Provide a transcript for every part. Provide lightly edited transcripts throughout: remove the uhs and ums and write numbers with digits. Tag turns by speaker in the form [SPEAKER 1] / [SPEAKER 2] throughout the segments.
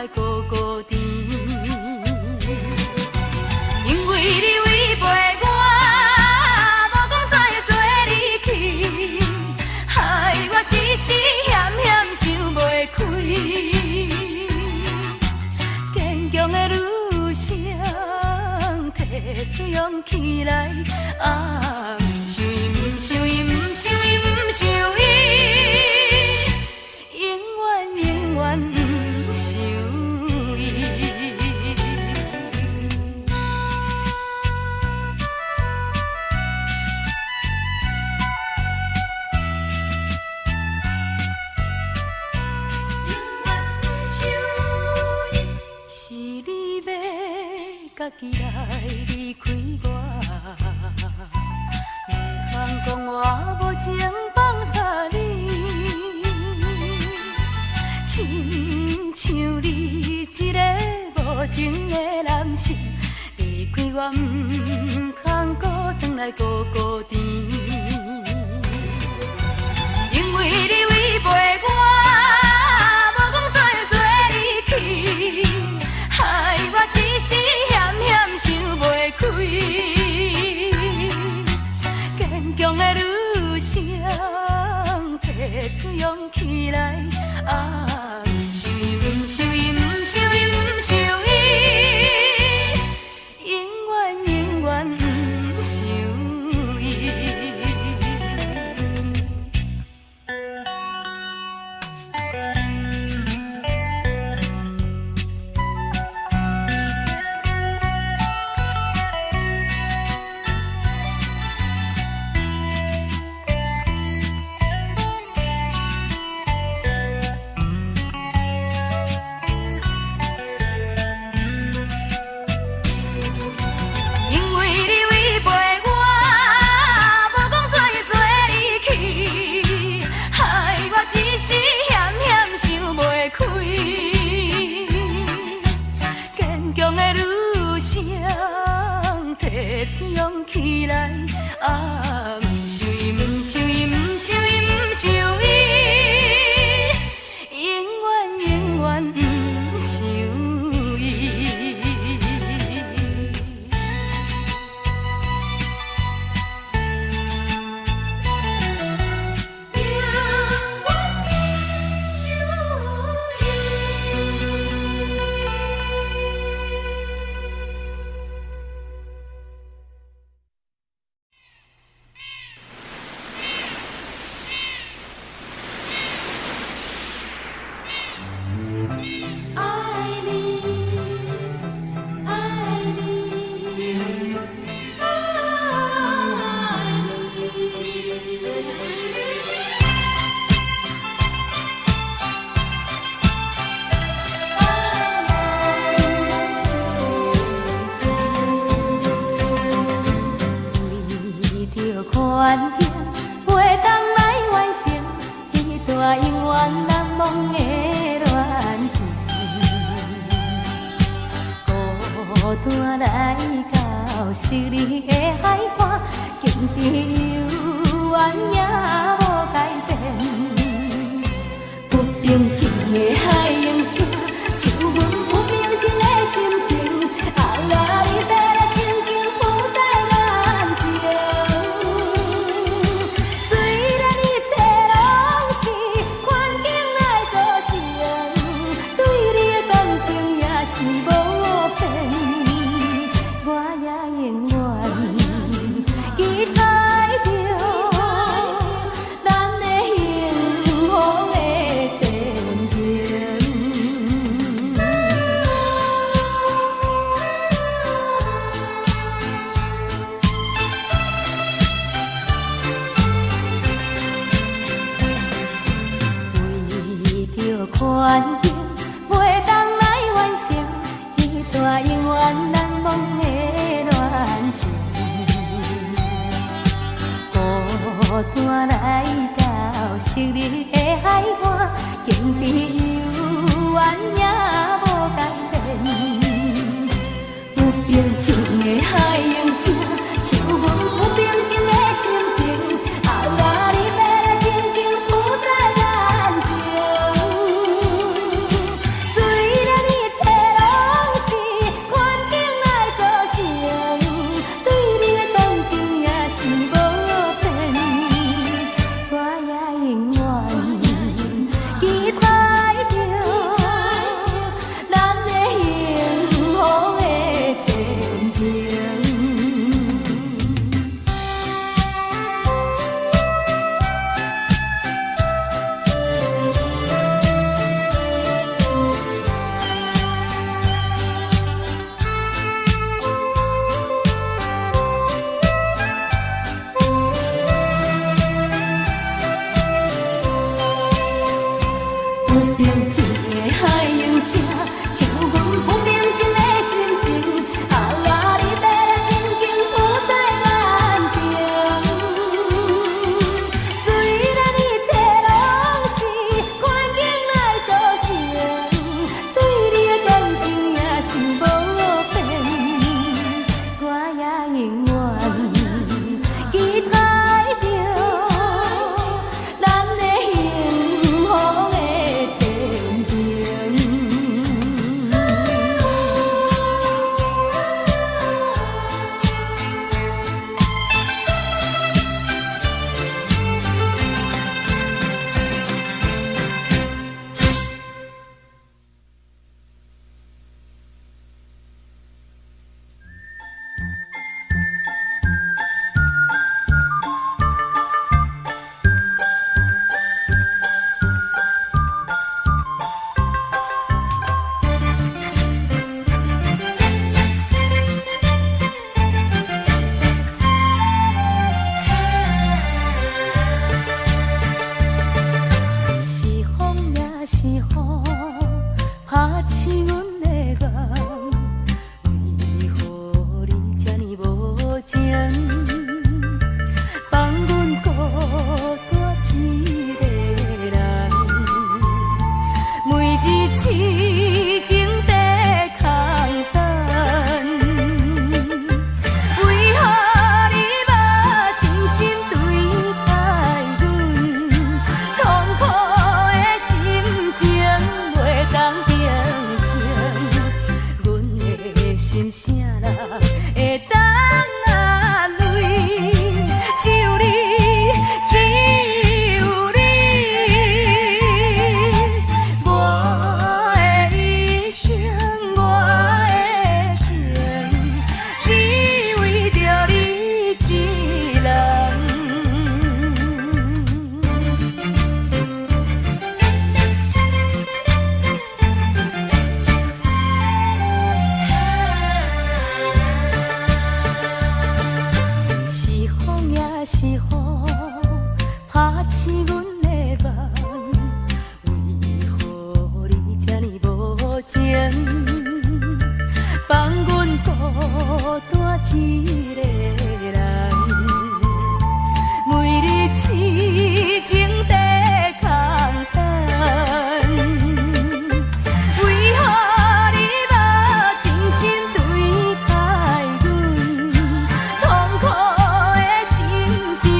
[SPEAKER 1] 来孤孤单。因为你违背我，无讲怎样做你去，害我一时险险想袂开。坚强的女生，提出勇气来，不想伊，不想伊，不想伊，不想伊，永远永远不想伊。是你要家己来离开我，唔通讲我无情放下你，亲像你一个无情的男性，离开我唔通孤单来孤孤单，因为你违背我。是险险想袂开，坚强的女生，提出勇气来，不想伊，不想伊，不想伊，不想伊，永远永远不想伊。勇气来，不想伊，不想伊，不想伊，不想伊，永远永远不想伊。阮的梦，为何你这呢无情？放阮孤单一个人，每日痴情在空等。为何你无真心对待阮？痛苦的心情袂当平静，阮的心声啦会当安慰？只有你，只有你，我的一生，我的情，只为着你一人。是风也是雨，拍醒阮的梦。为何你这呢无情？放阮孤单一个人，每日痴情在空等。为何你无真心对待阮？痛苦的心情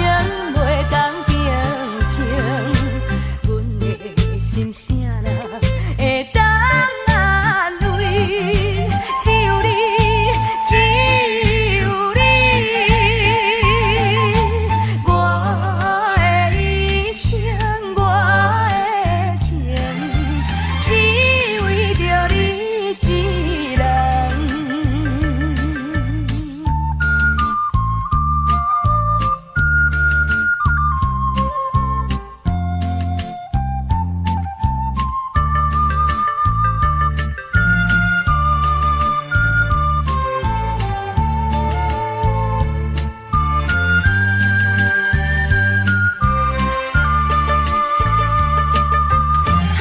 [SPEAKER 1] 袂当平静，阮的心声啦会当安慰？只有你，只有你，我的一生，我的情，只为着你一人。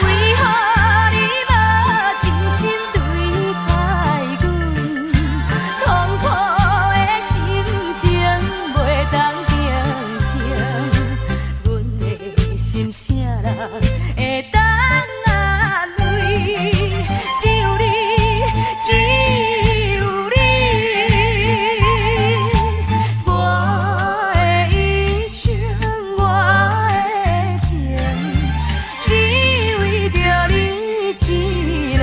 [SPEAKER 1] 为何你无真心对待阮？痛苦的心情袂当平静，阮的心声啦会当安慰？只有你，只有你，我的一生，我的情，只为着你一人。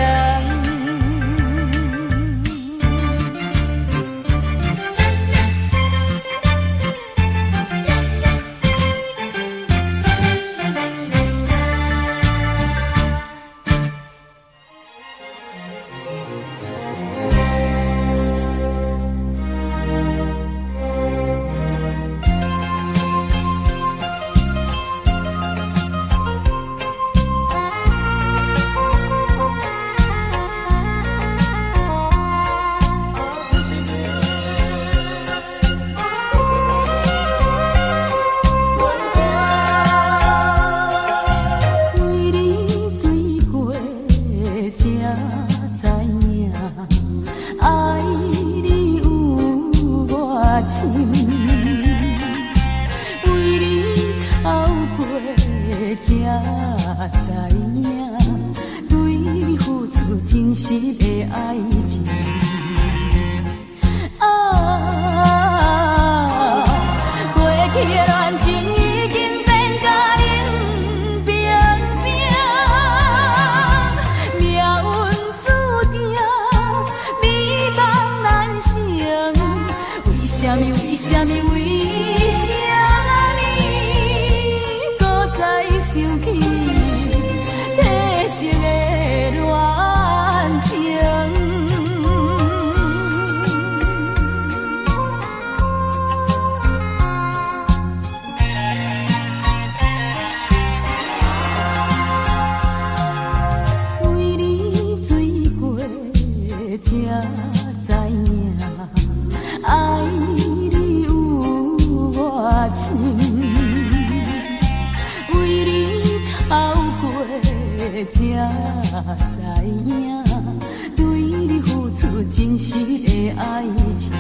[SPEAKER 1] 才知影，对你付出真实的爱情。过去的恋情已经变甲冷冰冰，命运注定美梦难成。为什么？为什么？为什么你搁再想起褪色的恋情？爱情。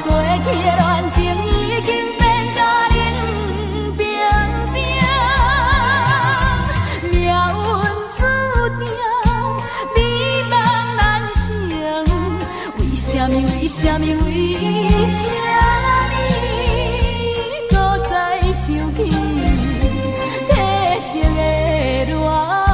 [SPEAKER 1] 过去的恋情已经变甲冷冰冰，命运注定美梦难成。为什么？为什么？为什么你搁再想起褪色的恋情？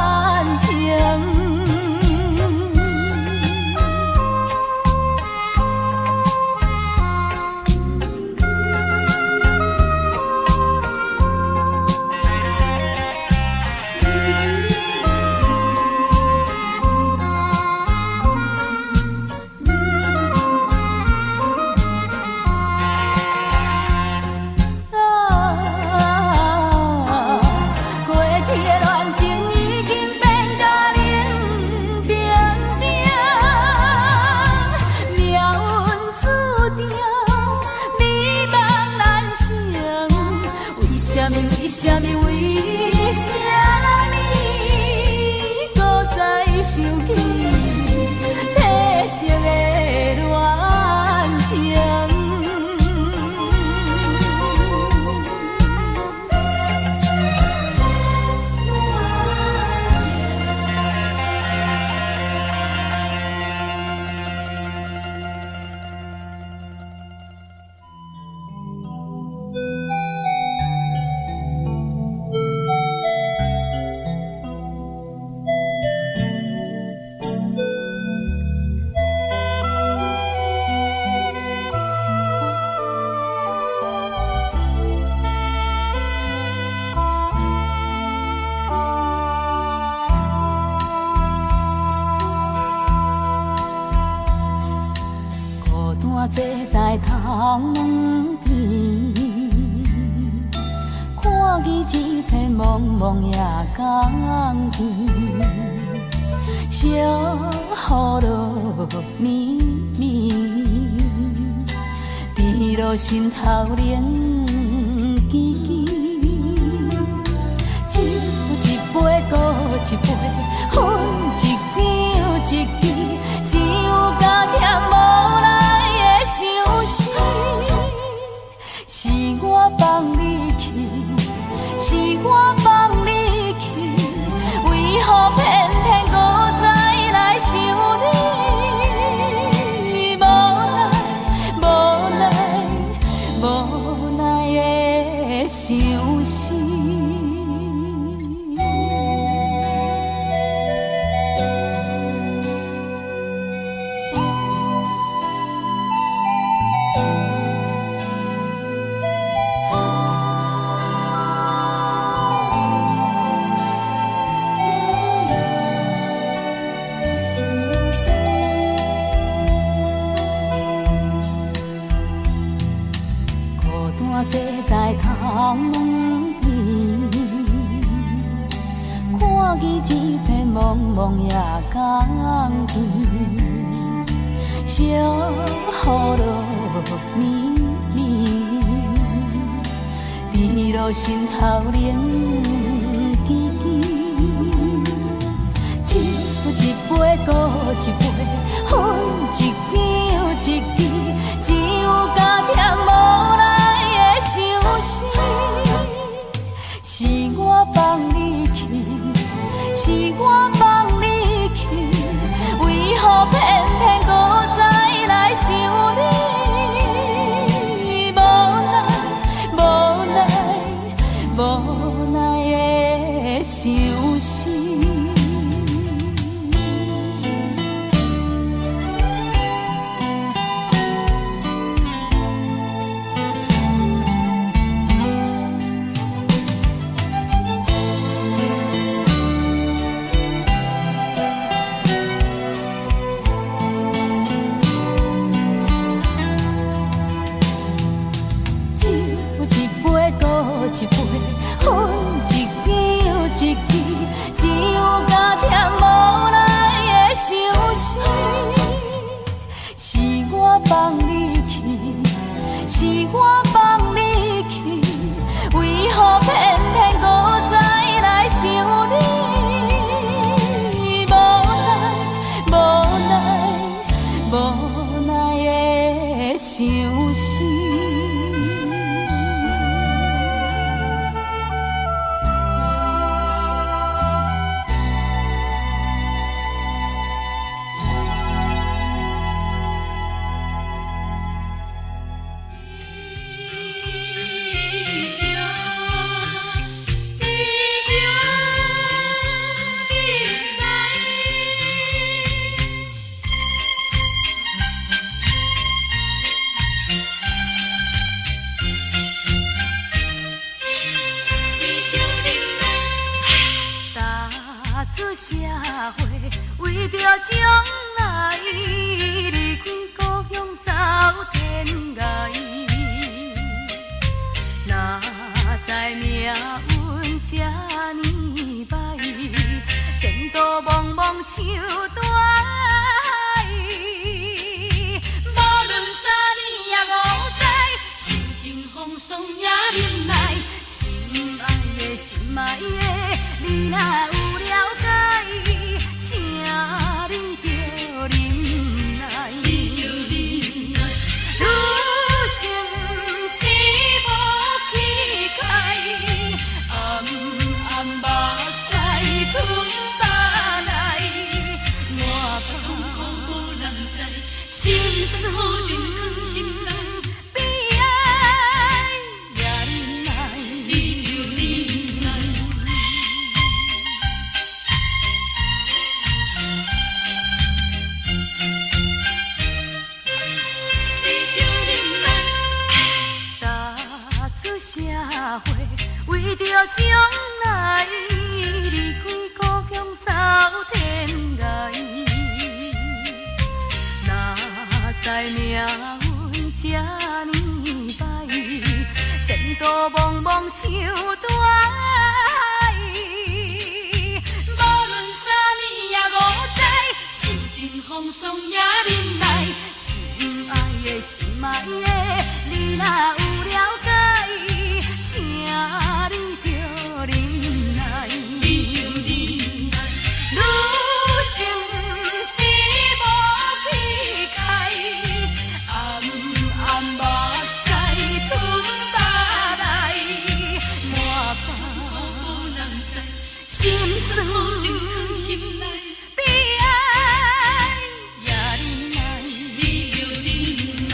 [SPEAKER 1] 为什么？为什么你搁再想起褪色的恋情？坐在窗门边，看见一片茫茫夜光天，小雨落绵绵，滴落心头冷记记，一杯搁一杯，分一张一支，只有加添无奈。想死，是我放你去，是我放你去，为何偏偏搁再来想你？无奈，无奈的想死。坐在窗门边，看见一片茫茫夜光天，小雨落绵绵，滴落心头冷记记，一杯搁一杯，分一张一支，只有加添无奈。想死，是我放你去，是我放你去，为何偏偏搁再来想你？无奈的想死。一杯，分一张一支，只有加添无奈的想死。是我放你去，是我放你去，为何偏偏搁再来想你？无社会，为着将来离开故乡走天涯。哪知命运这呢歹，前途茫茫像大海。无论三年也五载，心情风霜也忍耐。心爱的，心爱的，你若有了解，请你着忍耐。女性不是无气概，暗暗目屎吞巴来，满腹无人知，心酸好情藏心内。社会为着将来离开故乡走天涯，哪知命运这呢歹，前途茫茫像大海。无论三年也五载，受尽风霜也忍耐。心爱的，心爱的，你若有了解，请你着忍耐。女性不是无气概，暗暗目屎吞巴来，满腹无人知，心酸好情藏心内。悲哀也忍耐，你着忍耐。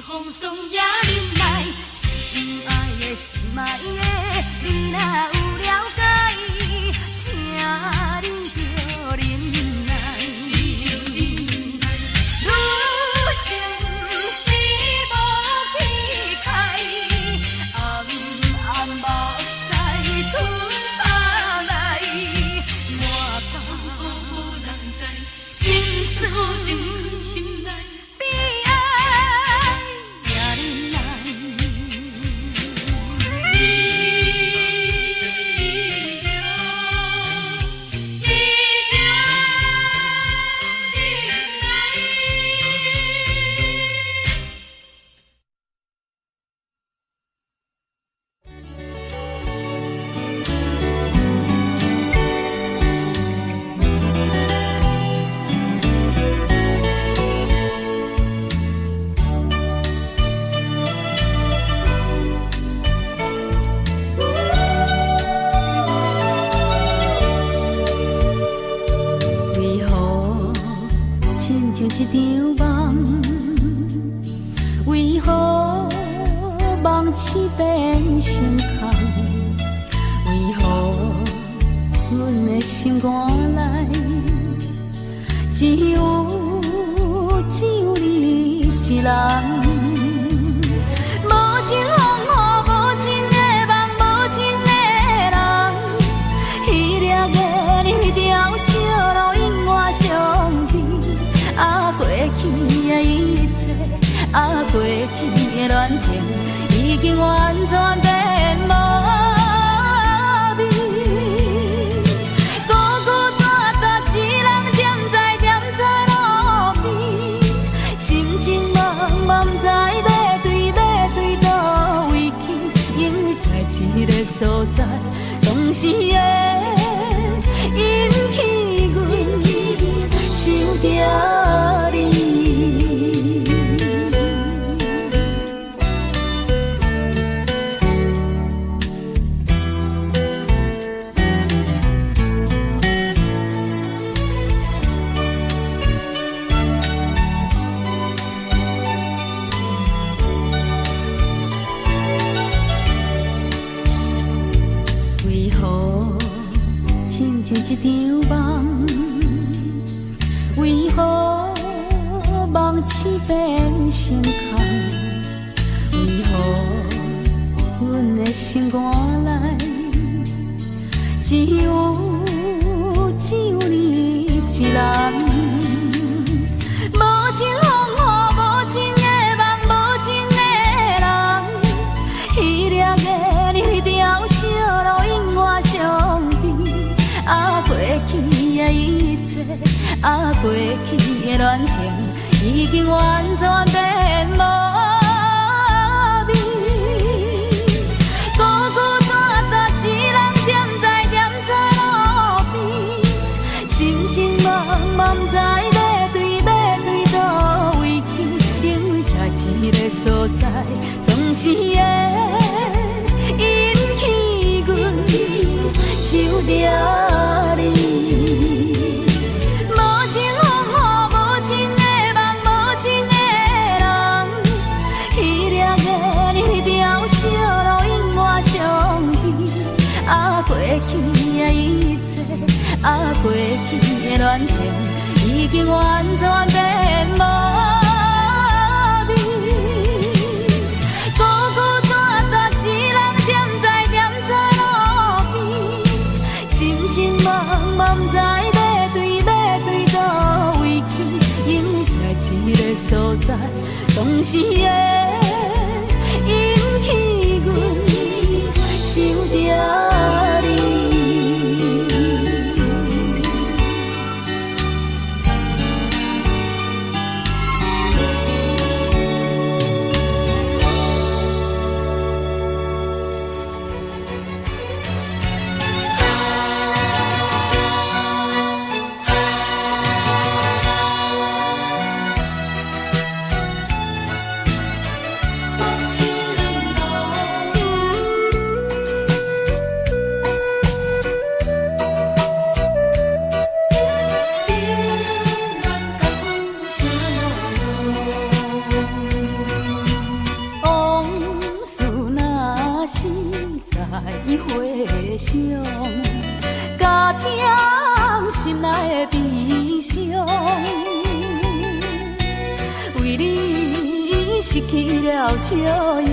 [SPEAKER 1] 风霜也忍耐，心爱的，心爱的，你若有了解，请你着忍耐。女性不是无气概，暗暗目屎吞巴来，满腹无人知，心酸好情藏心内。一场梦，为何梦醒变成空？为何阮的心肝内只有你一人？无情风雨，无情的梦，无情的人，彼粒个你条小路永远相遇。过去的一切，过去的恋情，已经完全变无味。孤孤单单一人站在路边，心情茫茫，不知要对倒位去，因为在一个所在，总是会引起阮想着你。一场梦，为何梦醒变成空？为何阮的心肝内只有你一人？无情风雨，无情的梦，无情的人，彼粒的你条小路永远相陪。啊，过去的一切，啊，过去的恋情，已经完全变无味。孤孤单单一人踮在路边，心情茫茫，不知要对倒位去，因为在一个所在，总是会引起阮想着你。无情风雨，无情的梦，无情的人，彼粒的你条小路永远相陪。啊，过去的一切，啊，过去的恋情，已经完全变无味。孤孤单单一人踮在路边，心情茫茫，不知要对倒位去，因为在一个所在，总是会引起阮想着你。加添心内的悲伤，为你失去了笑容，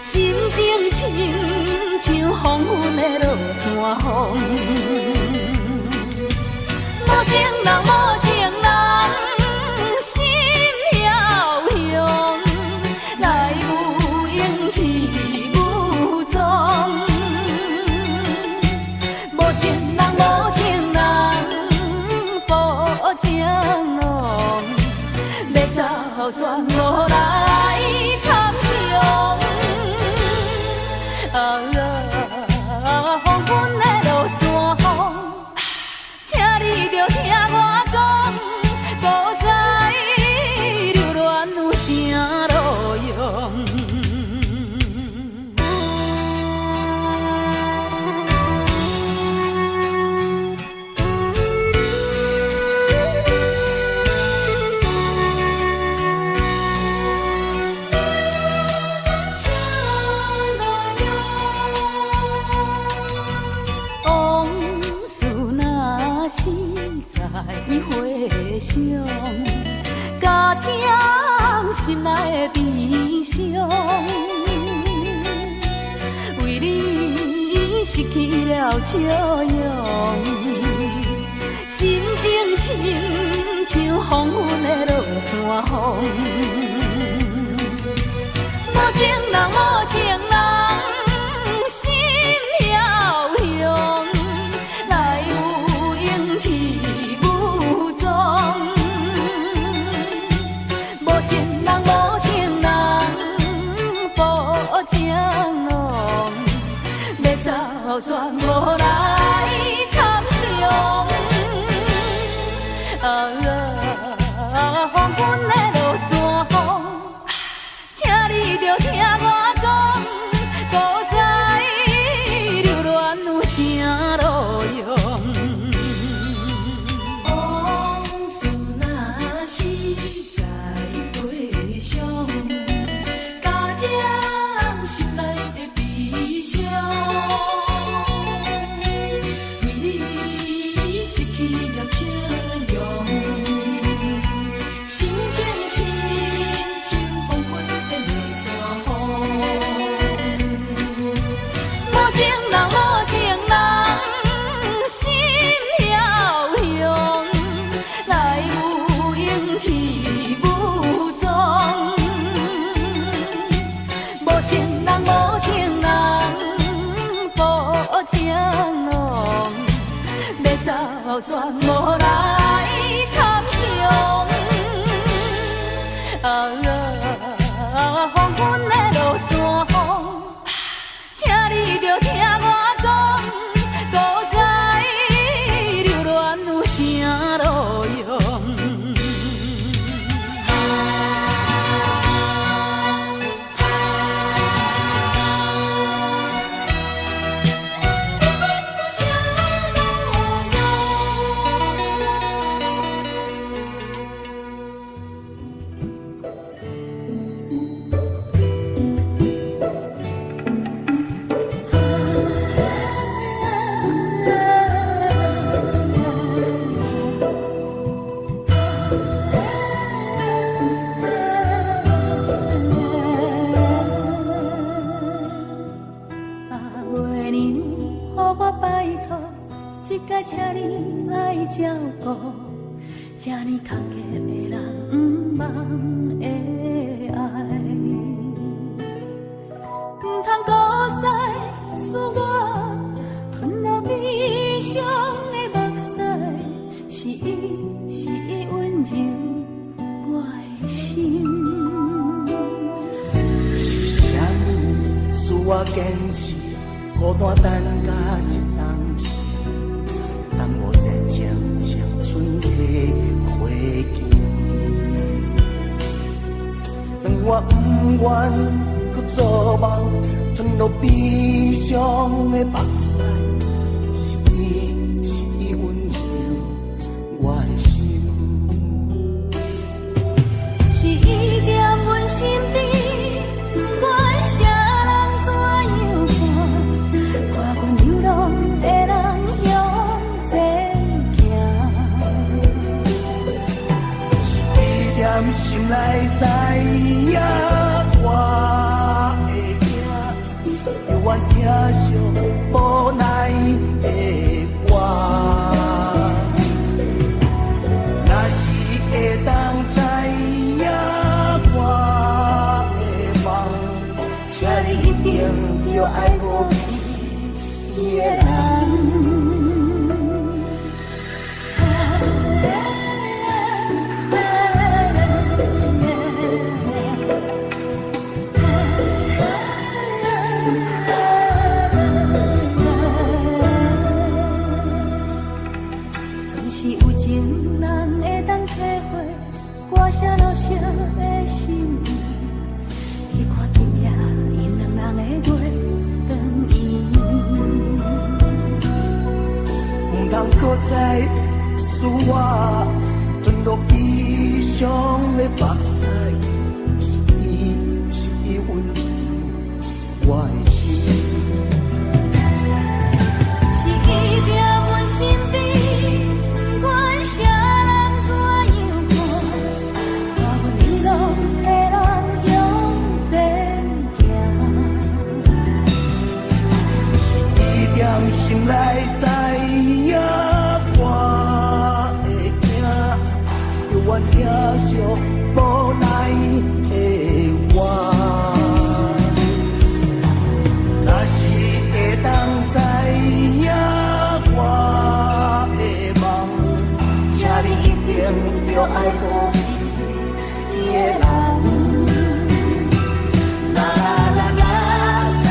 [SPEAKER 1] 心情亲像黄昏的落山风。无情人，无情人，心飘扬，来有勇气。无情人，无情人，不情浓，要走全无来参详。黄昏的落山风，请你着听我讲，不知流恋有啥路用。回想，加添心内的悲伤，为你失去了笑容，心情亲像黄昏的落山风。无情人，无情人，心飘扬，来有勇气。无情人，无情人，不情浓，要走全无来参详。黄昏的落山风，请你着听我讲，不知流恋有啥路用。往事若是再回想，心情亲像风吹遍的山风，无情人无情人心飘扬，来无影去无踪，无情人无情人不情浓，要走全无来参详。黄昏的落山风，请你着听我讲，古早流恋有啥路用？请你爱照顾，这呢坎坷的人不茫会爱，不通搁再使我吞落悲伤的目屎，是伊温柔我的心。
[SPEAKER 2] 是啥物使我坚持孤单等甲一当时？当我热情青春的花季，当我不愿搁做梦，吞落悲伤的目屎，是伊温柔我的心，
[SPEAKER 1] 是伊在阮身边，不管啥人怎样看，看阮流浪的人。心内知影我会行，犹原听上无奈的我。若是会当知影我的梦，请你一定要爱我伊的人。是有情人会当体会歌声落雪的心意，去看今夜因两人的月光圆，
[SPEAKER 2] 不通搁再使我吞落悲伤的目屎，是伊温柔我的心，
[SPEAKER 1] 是伊在阮身边。啥人怎样看？看阮流浪的人向前行。
[SPEAKER 2] 是伊踮心内知影我会行，犹原听上无奈的我。若是会当知影我的梦。你一定要爱我伊的人。啦啦啦啦啦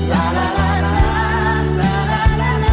[SPEAKER 2] 啦啦啦啦啦啦啦啦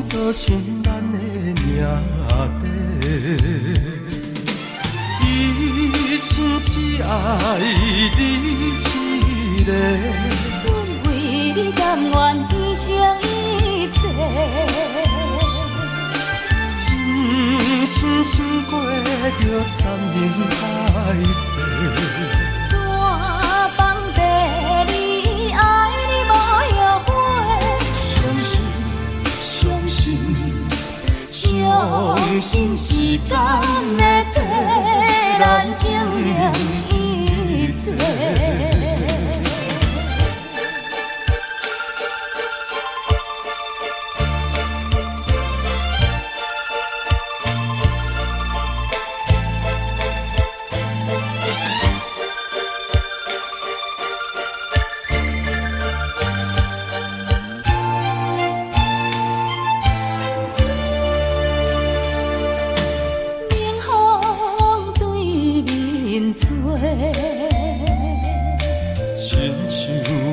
[SPEAKER 2] 紧做成咱的命题。一生只爱你一个，
[SPEAKER 1] 阮为你甘愿牺牲一切，
[SPEAKER 2] 真心心过着山盟海誓。
[SPEAKER 1] 山崩地离，爱你无后悔。
[SPEAKER 2] 相信，相信，相信时间会替咱证明一切。亲像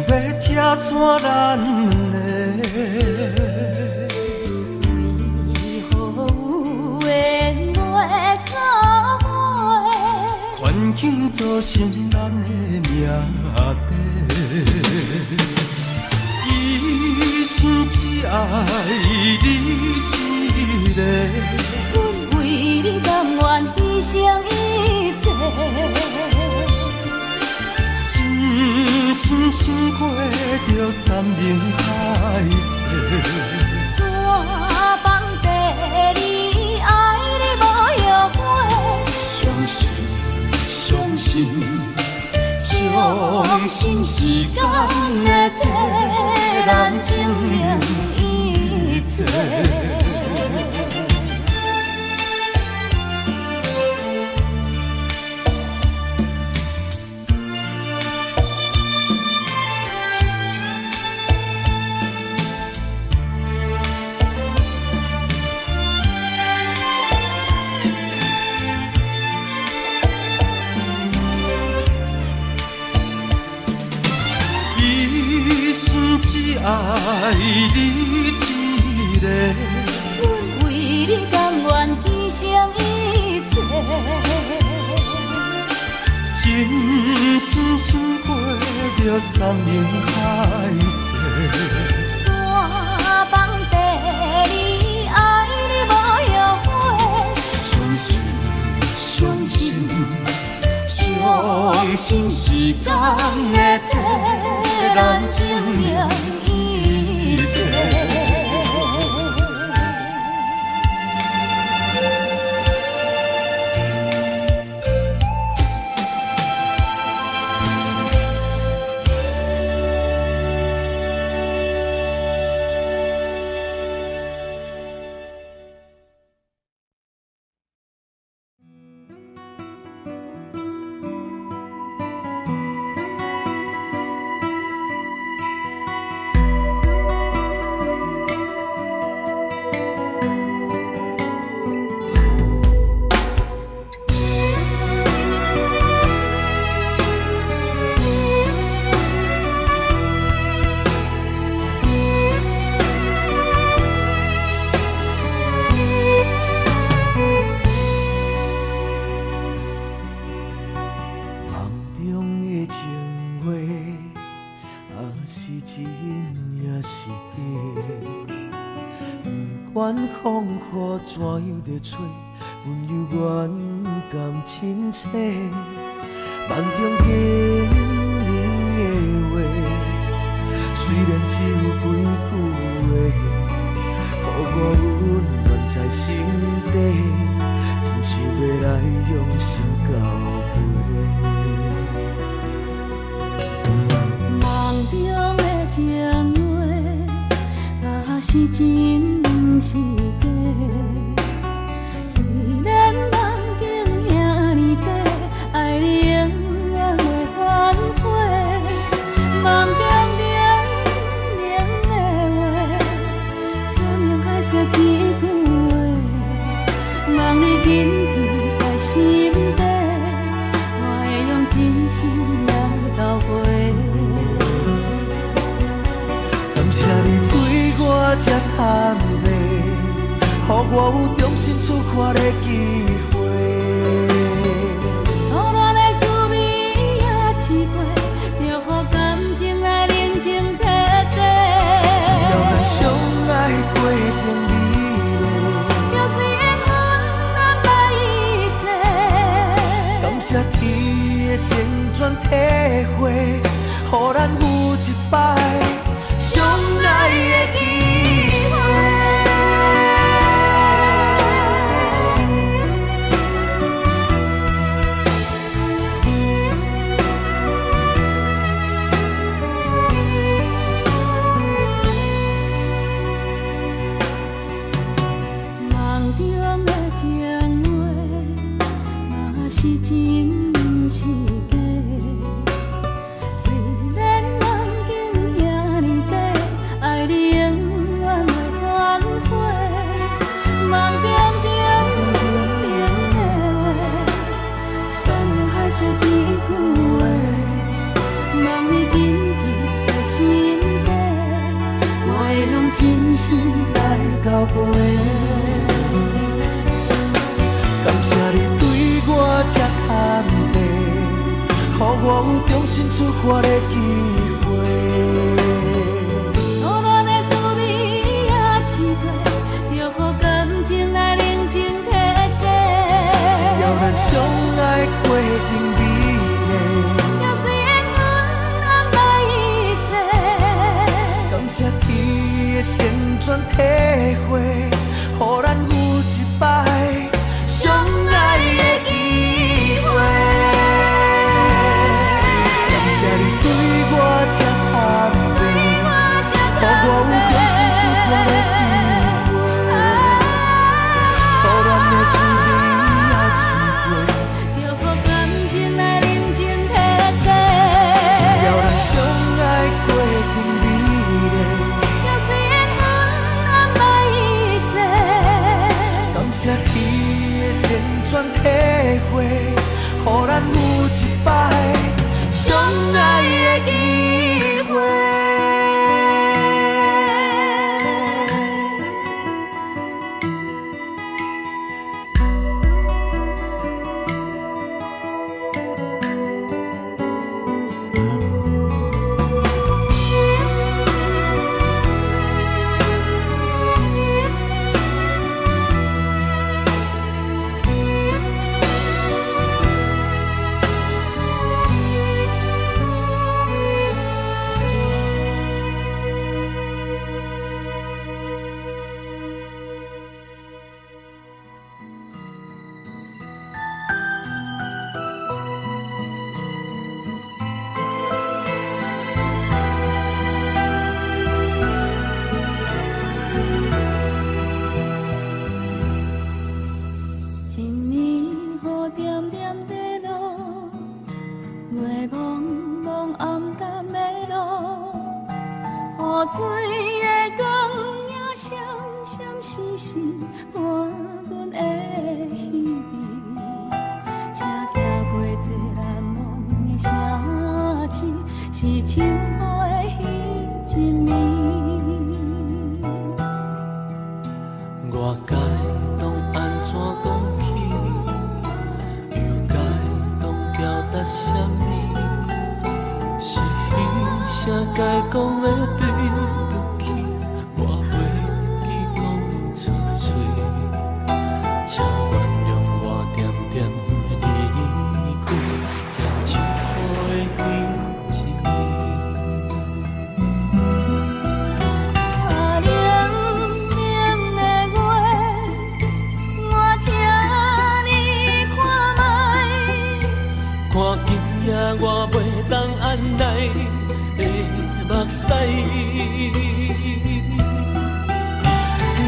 [SPEAKER 2] 要拆散咱两个，
[SPEAKER 1] 为何有缘袂做伙？
[SPEAKER 2] 环境造成咱的命题。一生只爱你一个，
[SPEAKER 1] 阮为你甘愿牺牲一切。
[SPEAKER 2] 真心心过着山盟海誓。
[SPEAKER 1] 山崩地离，爱你无后悔。
[SPEAKER 2] 相信，相信，相信时间会替咱证明一切。只爱你一个，
[SPEAKER 1] 阮为你甘愿牺牲一切，
[SPEAKER 2] 真心心过着山盟海誓。
[SPEAKER 1] 山崩地离，爱你无后悔。
[SPEAKER 2] 相信，相信，相信时间会替咱证明一切。管风雨怎样地吹，阮犹原甘亲切。梦中经营的话，虽然只有几句话，互我温暖在心底，真想要来用心交陪。
[SPEAKER 1] 梦中的情话，若是真是假？虽然梦境遐尼短，爱你永远袂反悔。梦中冷冷的话，山盟海誓一句话，望你紧记在心底，我会用真心来交陪。
[SPEAKER 2] 感谢你对我这坦我有重新出发的机会。
[SPEAKER 1] 初恋的滋味也试过，就予感情来冷静体地。
[SPEAKER 2] 只要咱相爱过程美丽，
[SPEAKER 1] 就算缘分难捌一切。
[SPEAKER 2] 感谢天的旋转体会，予咱有一摆相爱的机会。梦中的情话，嘛是真是假？虽然梦境遐尼短，爱你永远袂反悔。梦中冷的话，酸的海水一句话，梦已紧记在心底，我会用真心来交陪。感谢你对我这坦白，予我有重新出发的机会。
[SPEAKER 1] 初恋的滋味也试过，就予感情来冷静体地。
[SPEAKER 2] 只要咱相爱过程美丽，
[SPEAKER 1] 就算缘分难捌一切。
[SPEAKER 2] 感谢天的旋转体会，予咱有一摆相爱的机会。感谢你对我这坦白，予我有重新出发的机会。初恋的滋味也试过，
[SPEAKER 1] 就予感情来冷静体地。
[SPEAKER 2] 只要咱相爱过程美丽，
[SPEAKER 1] 就算缘分难捌一切。
[SPEAKER 2] 感谢天的旋转体会，予咱有一摆相爱的机会。一暝雨点点地落，月朦朦暗淡的路，雨水的光影闪闪烁烁，换阮的希望。车行过这难忘的城市，是像雨的彼一暝。我该当安怎讲起，又该当表达什么？是彼啥该讲的对不起，我袂记讲出嘴，请原谅我点点的离开，变情雨的彼一暝。
[SPEAKER 1] 啊，冷冷的月，我请你看卖。
[SPEAKER 2] 看今夜我袂当按耐的目屎，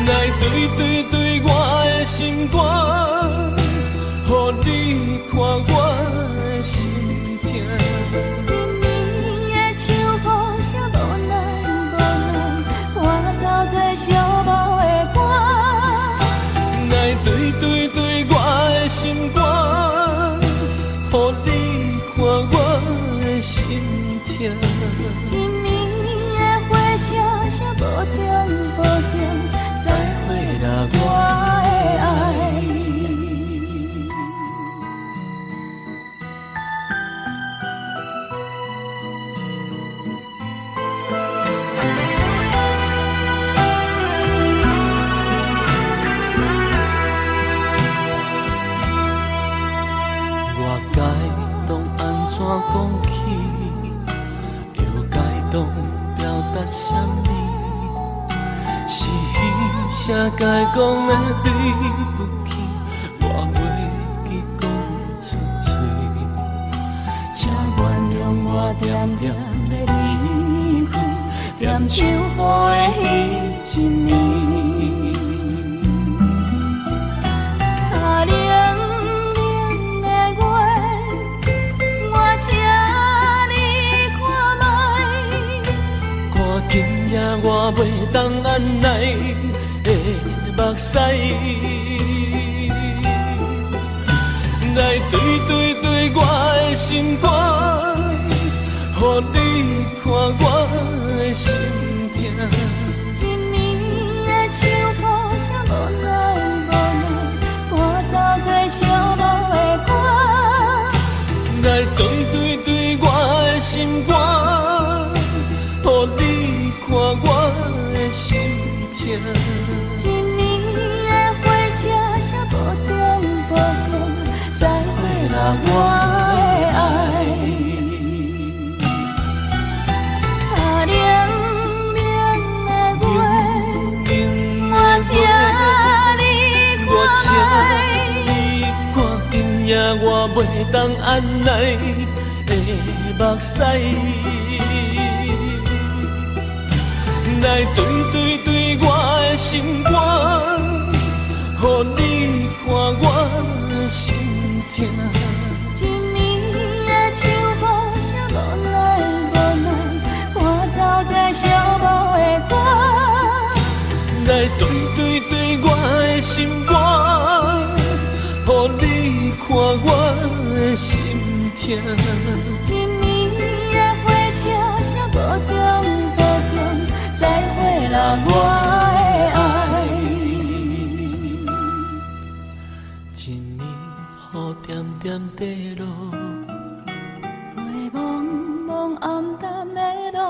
[SPEAKER 2] 来对我的心肝，予你看我的心痛。
[SPEAKER 1] 一暝的秋雨啥无奈无奈，我走在寂寞的歌。
[SPEAKER 2] 来对我的心肝，予你看我的心痛。
[SPEAKER 1] 一暝的火车声无停无停，再会啦我。
[SPEAKER 3] 动表达什么？是彼谁该讲的对不起，我袂记讲出嘴。请原谅我点点的离开，念像雨的彼一暝。
[SPEAKER 1] 啊，冷冷的月，我请你看卖。
[SPEAKER 3] 看今夜我袂当按耐的目屎，来对我的心肝，予你看我的心痛。
[SPEAKER 1] 一暝的秋风啥无奈无奈，我走在寂寞的歌。
[SPEAKER 3] 来对我的心肝，予你看我的心痛。
[SPEAKER 1] 一暝的火车啥无重无重，再会啦我的爱。啊，冷冷的月，我请你看卖。
[SPEAKER 3] 看今夜我袂当按耐的目屎，来对我的心肝，予你看我的心痛。
[SPEAKER 1] 一暝的秋风啥无奈无奈，我走在寂寞的歌。
[SPEAKER 3] 来对我的心肝，予你看我的心痛。
[SPEAKER 1] 一暝的火车啥无重无重，再会啦我的爱。
[SPEAKER 3] 一暝雨点点地落，
[SPEAKER 1] 月茫茫暗淡的路。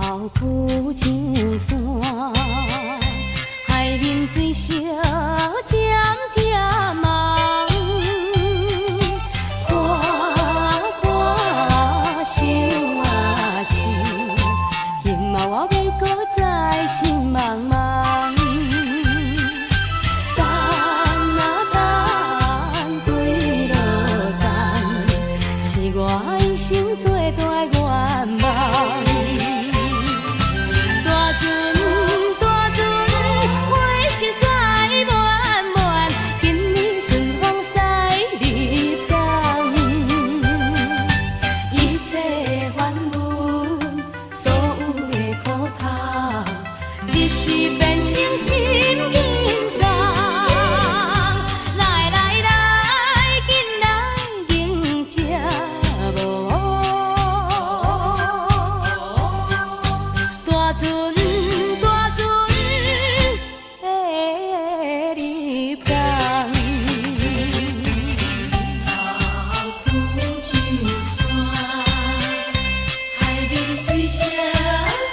[SPEAKER 1] 头苦上山，海面水烧渐渐茫。看看想啊想，今嘛我要搁再心茫茫。等啊等，几落等，是我一生最大愿望。大船大船，花心载满满，今年顺风驶日港。一切烦闷，所有的苦痛，一时变成心轻松。来来来，紧来迎接无望。大船大船的入港，头苦上山，海面水烧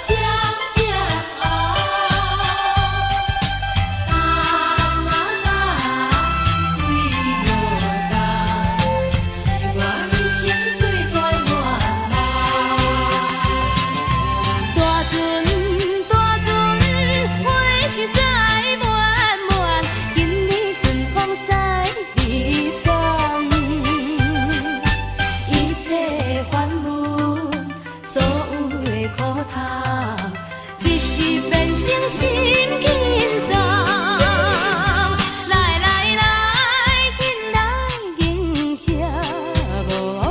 [SPEAKER 1] 渐渐红。等啊等，几落冬，是我一生最大愿望。大船大船，花心载满满，今年顺风驶日港。一切烦闷，所有的苦痛，一时变成心轻松。来来来，紧来迎接无望。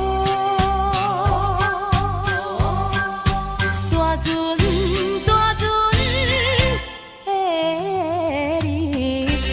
[SPEAKER 1] 大船大船的入港。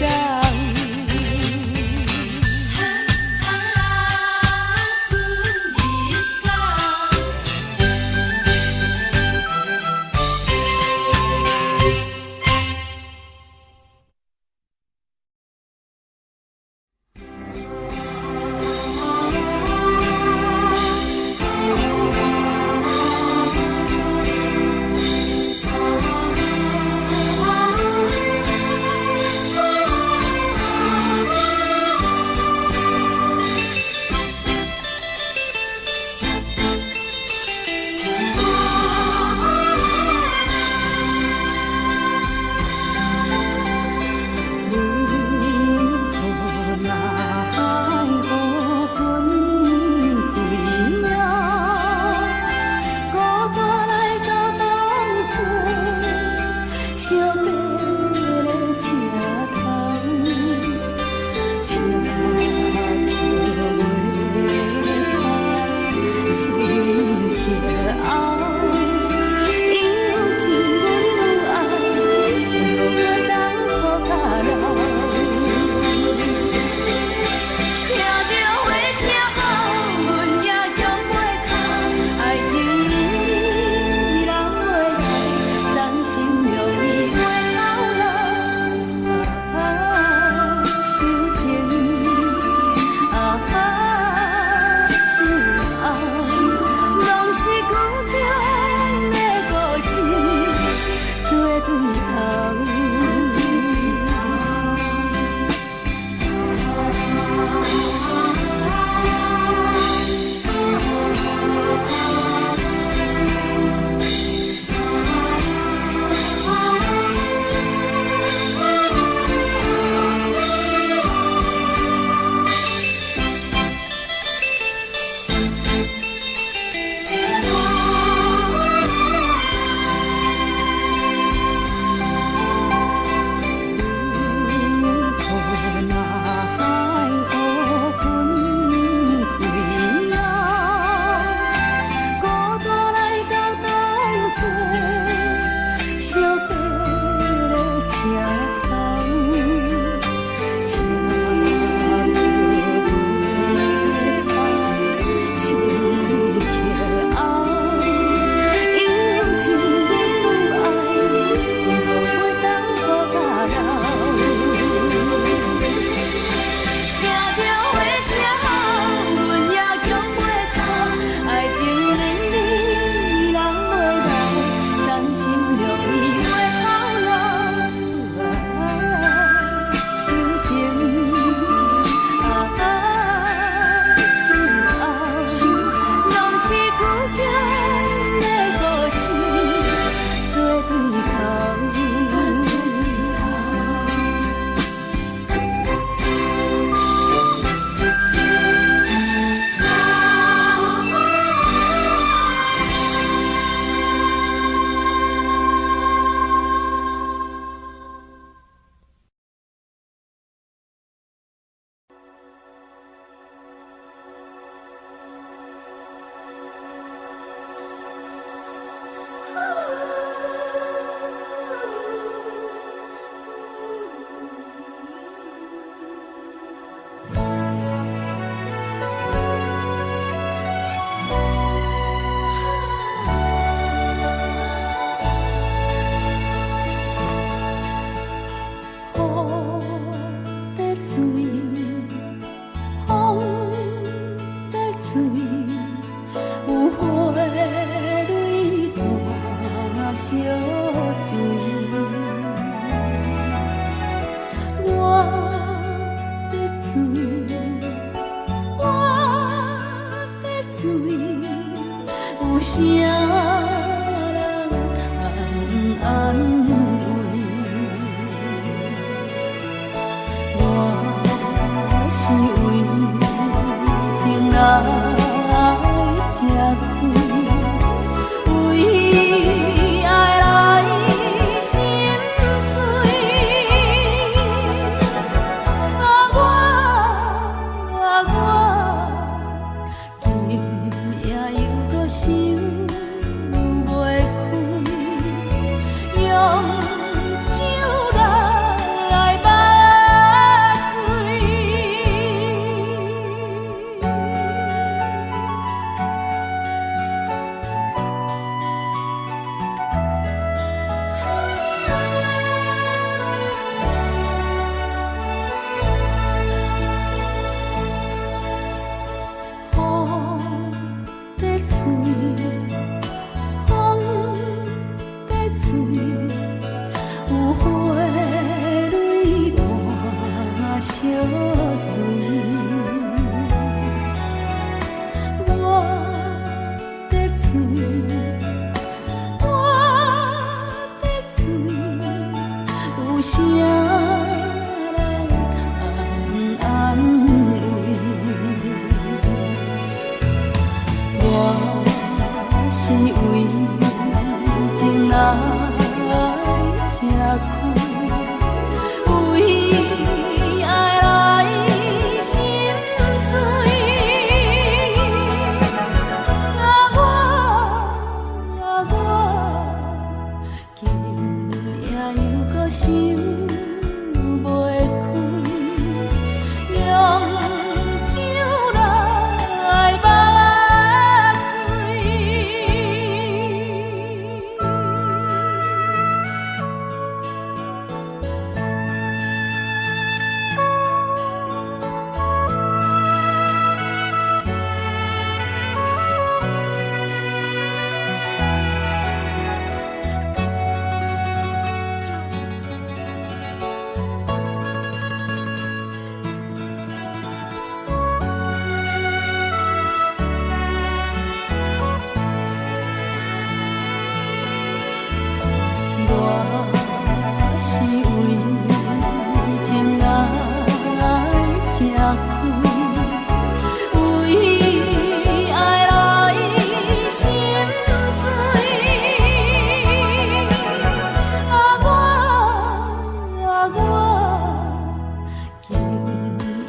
[SPEAKER 1] 船入港。随。我的醉，我的醉，有啥人通安慰？我是为情来这开。为爱来心碎，我今夜又搁想袂开，用手来把醉。啥人通安慰？我是为情来这开，为爱来心碎。我今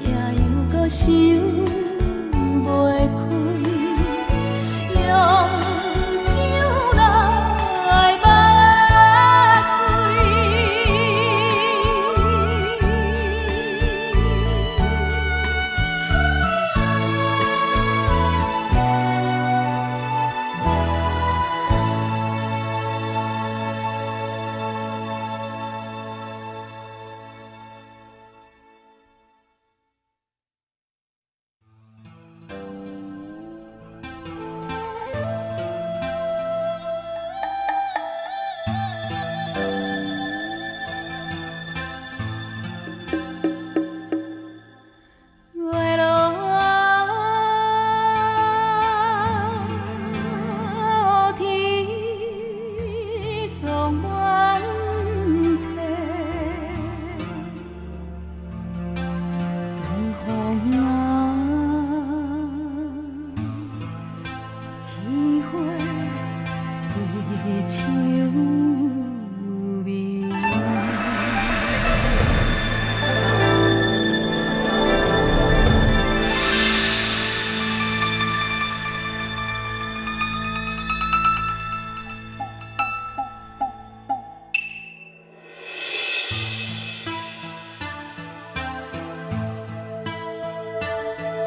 [SPEAKER 1] 夜又搁想。想袂开，用酒来把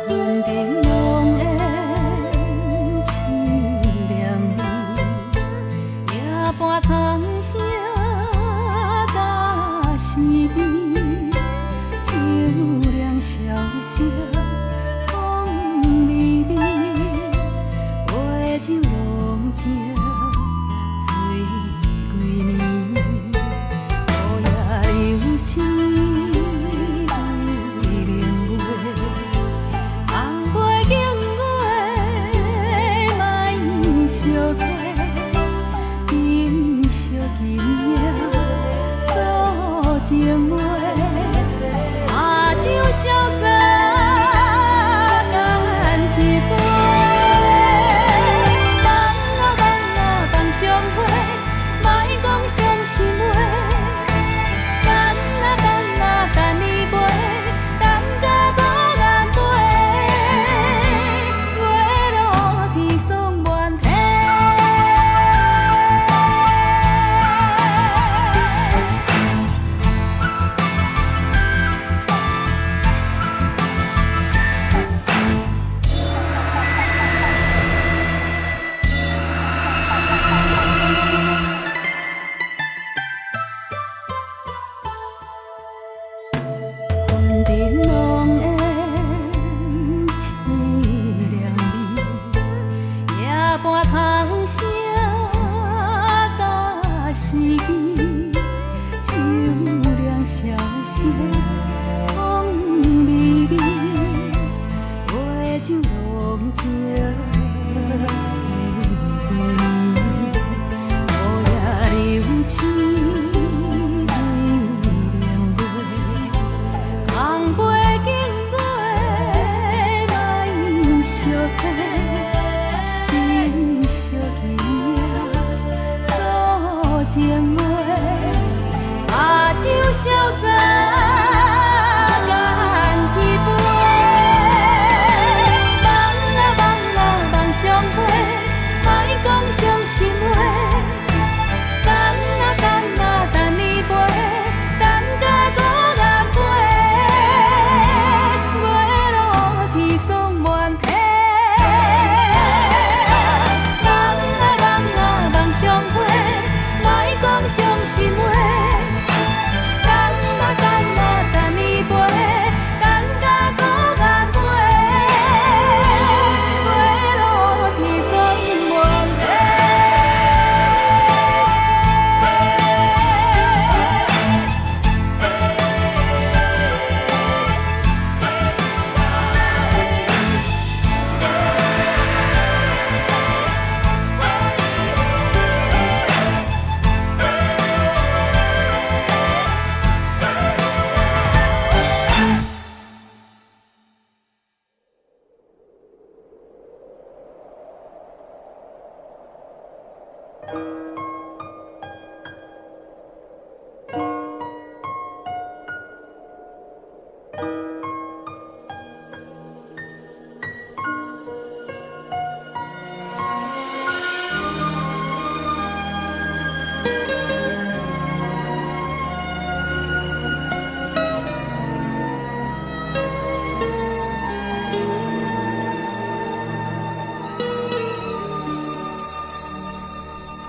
[SPEAKER 1] 云顶浓烟凄凉味，夜半虫声打思悲，秋凉萧瑟风微微，杯酒浓情醉几暝。诉情话，阿酒潇洒干一杯。放啊放啊放上花，莫讲伤心话。等啊等啊等你飞，等甲孤雁飞，月落天霜满天。云顶浓烟凄凉味，夜半通声搭时机，秋凉萧萧风微微，杯酒浓情醉几年，雨夜流星。红杯敬月，莫惜花，珍惜今夜诉情话，把酒潇洒干一杯。放啊放啊放上花，莫讲伤心话。等啊等啊等你飞，等甲孤雁飞。月落天霜满天。放啊放啊放上花，莫讲伤心话。等啊等啊等你飞，等甲孤雁飞。月落天霜满天。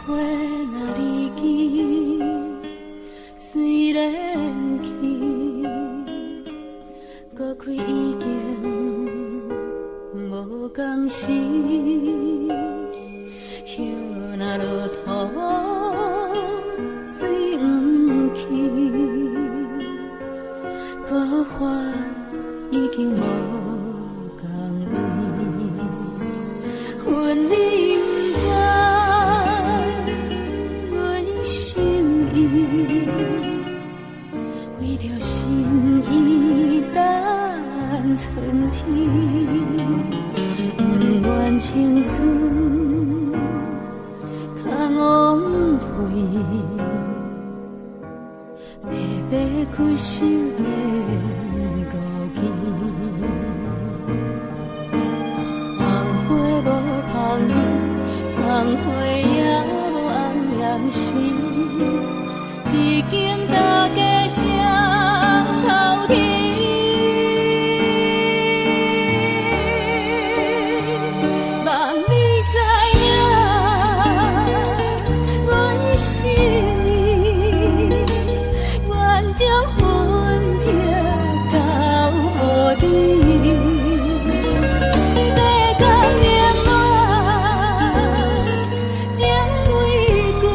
[SPEAKER 1] 花若离去，虽然去，搁开已经无共时。叶若落土，水不去，搁花已经无共位。阮你不知。为着心意等春天，不愿青春空枉费，白白开手免孤记。红花无香味，红花也无红颜时。一经大家声头天，望你知影，阮心意，愿将分别交予你。世间冷暖，情为贵。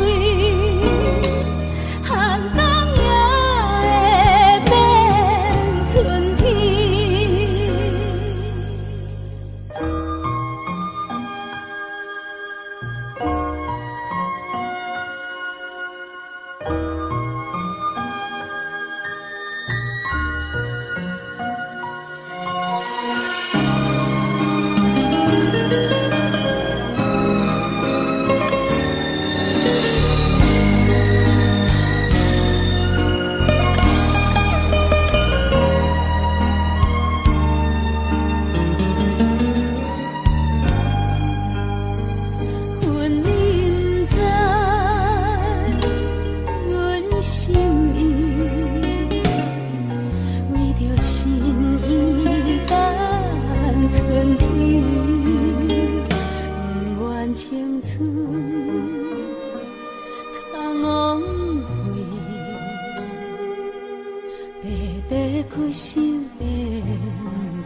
[SPEAKER 1] 开心的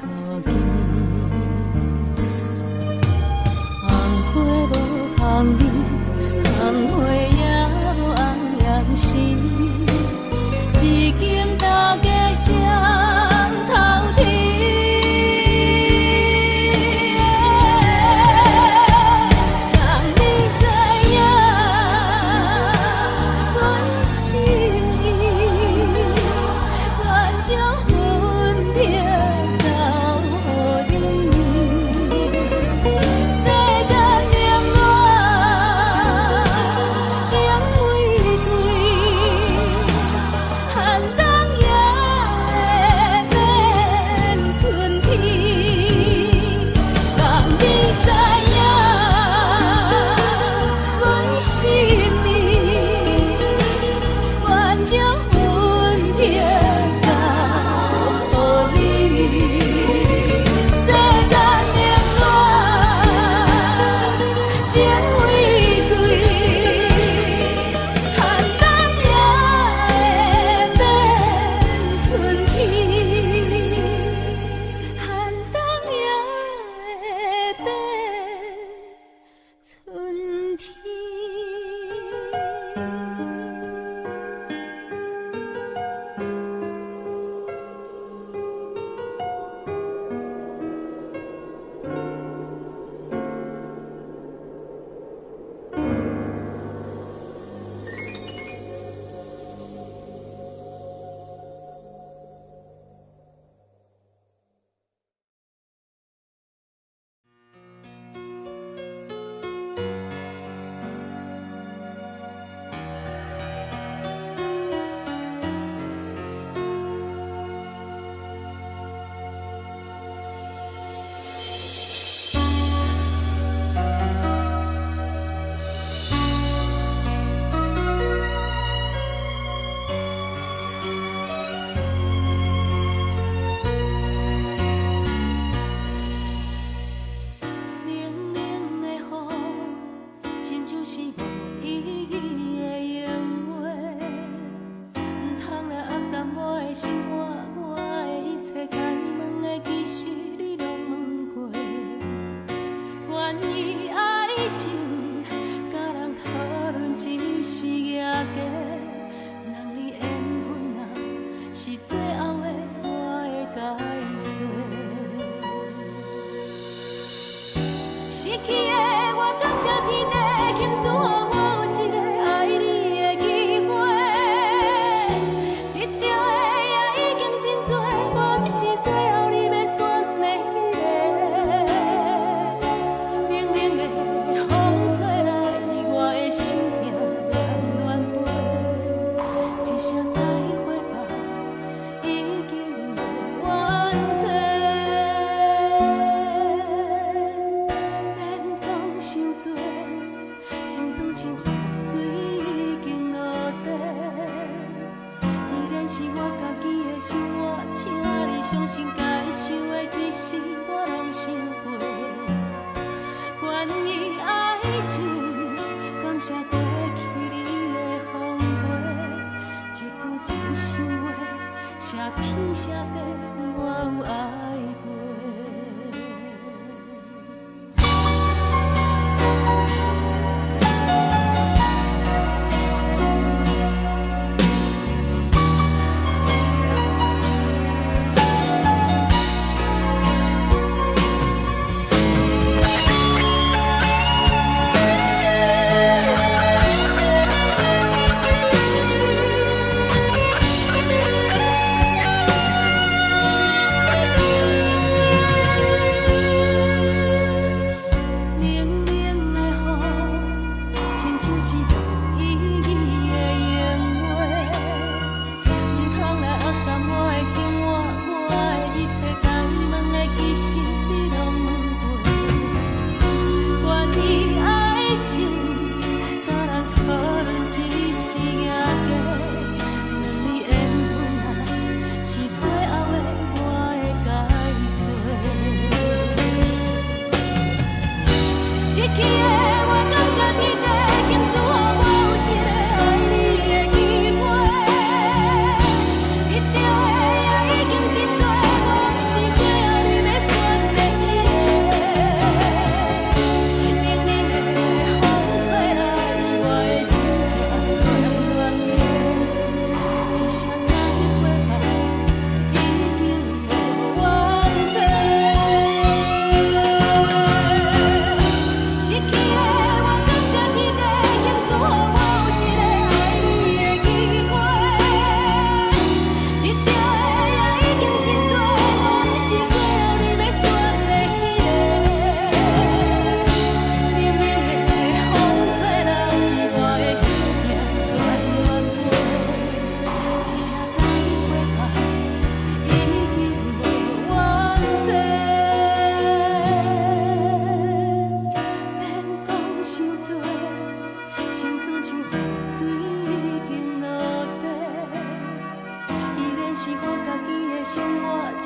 [SPEAKER 1] 孤枝。红花无红味，红花也无红颜心，一经大家双头天。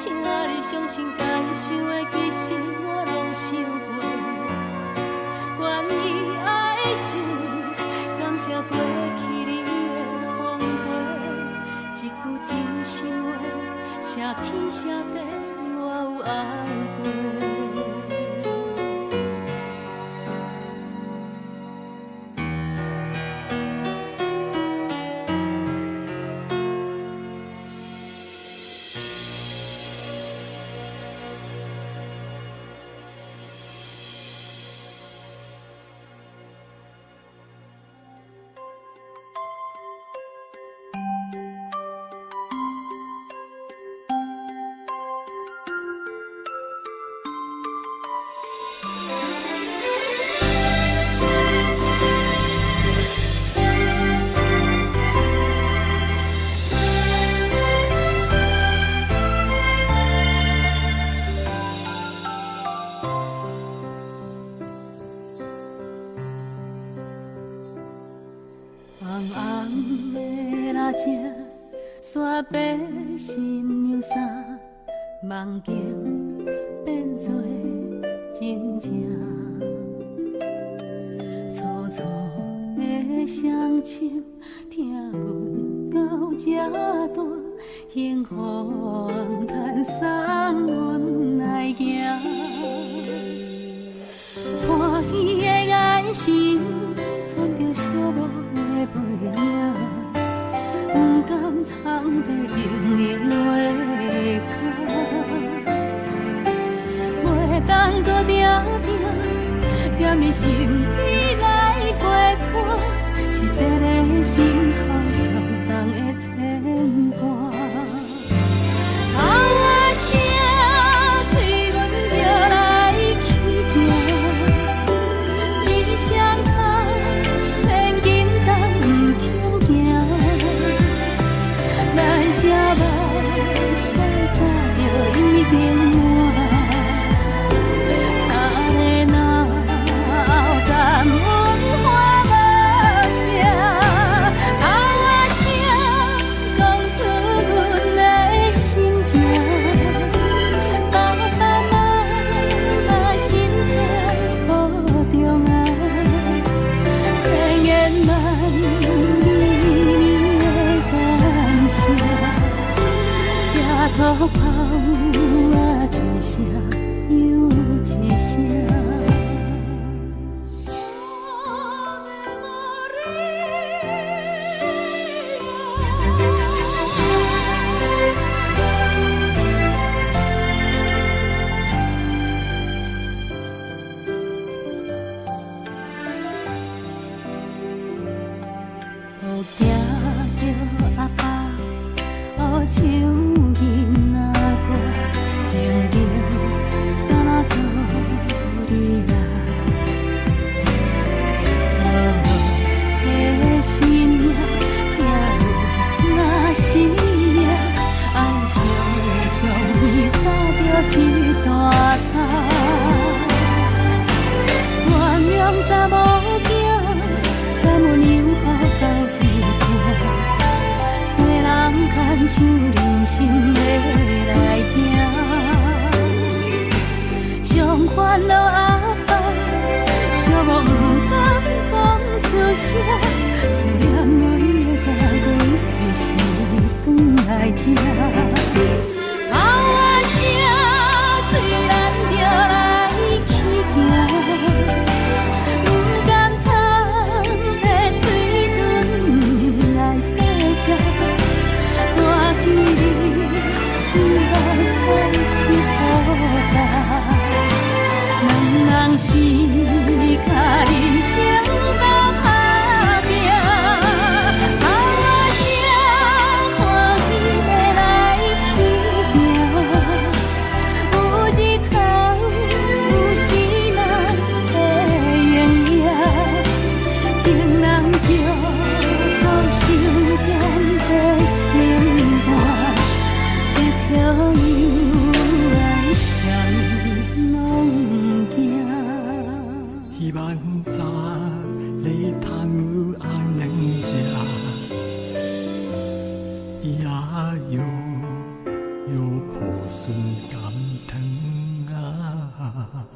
[SPEAKER 1] 请你相信，该想的其实我拢想过。愿意爱情，感谢过去你的奉陪，一句真心话，谢天谢地，我有爱过。山白新娘衫，梦境变作真正。粗粗的双手，听阮到这大，幸福叹送阮来行。欢喜的眼神，传着寂寞的背影。不敢藏在冷冷的歌，袂当搁定定踮你身边来陪伴，是伫咧心头上重的牵挂。啊，我声随阮飘来去行，一双脚千斤重不轻行。咱写目屎早就已经满，他的脑甘阮花无声，啊我声讲出阮的心情，爸爸妈妈身体保重啊，千言万语的感谢。土炮啊，一声又一声。好惊着阿爸，好唱囡仔歌，静静敢若做你人。无的心命，听有那生命，爱上伊早着一大摊。原谅查某囝，敢有娘抱到一半，做人牵像人生要来行。上烦恼阿爸，寂寞不敢讲出声，思念阮要甲阮随时转来听。啊，我声虽然着来去行，不甘藏在水中来爬行。大雨里只好送一雨大，两人是甲人生斗打拼。啊，我声欢喜的来去行，有日头有时咱的艳影，情人就好想点的心肝，一条有爱谁拢惊。
[SPEAKER 3] 希望早你通有安能食，也有
[SPEAKER 2] 又破损甘糖啊。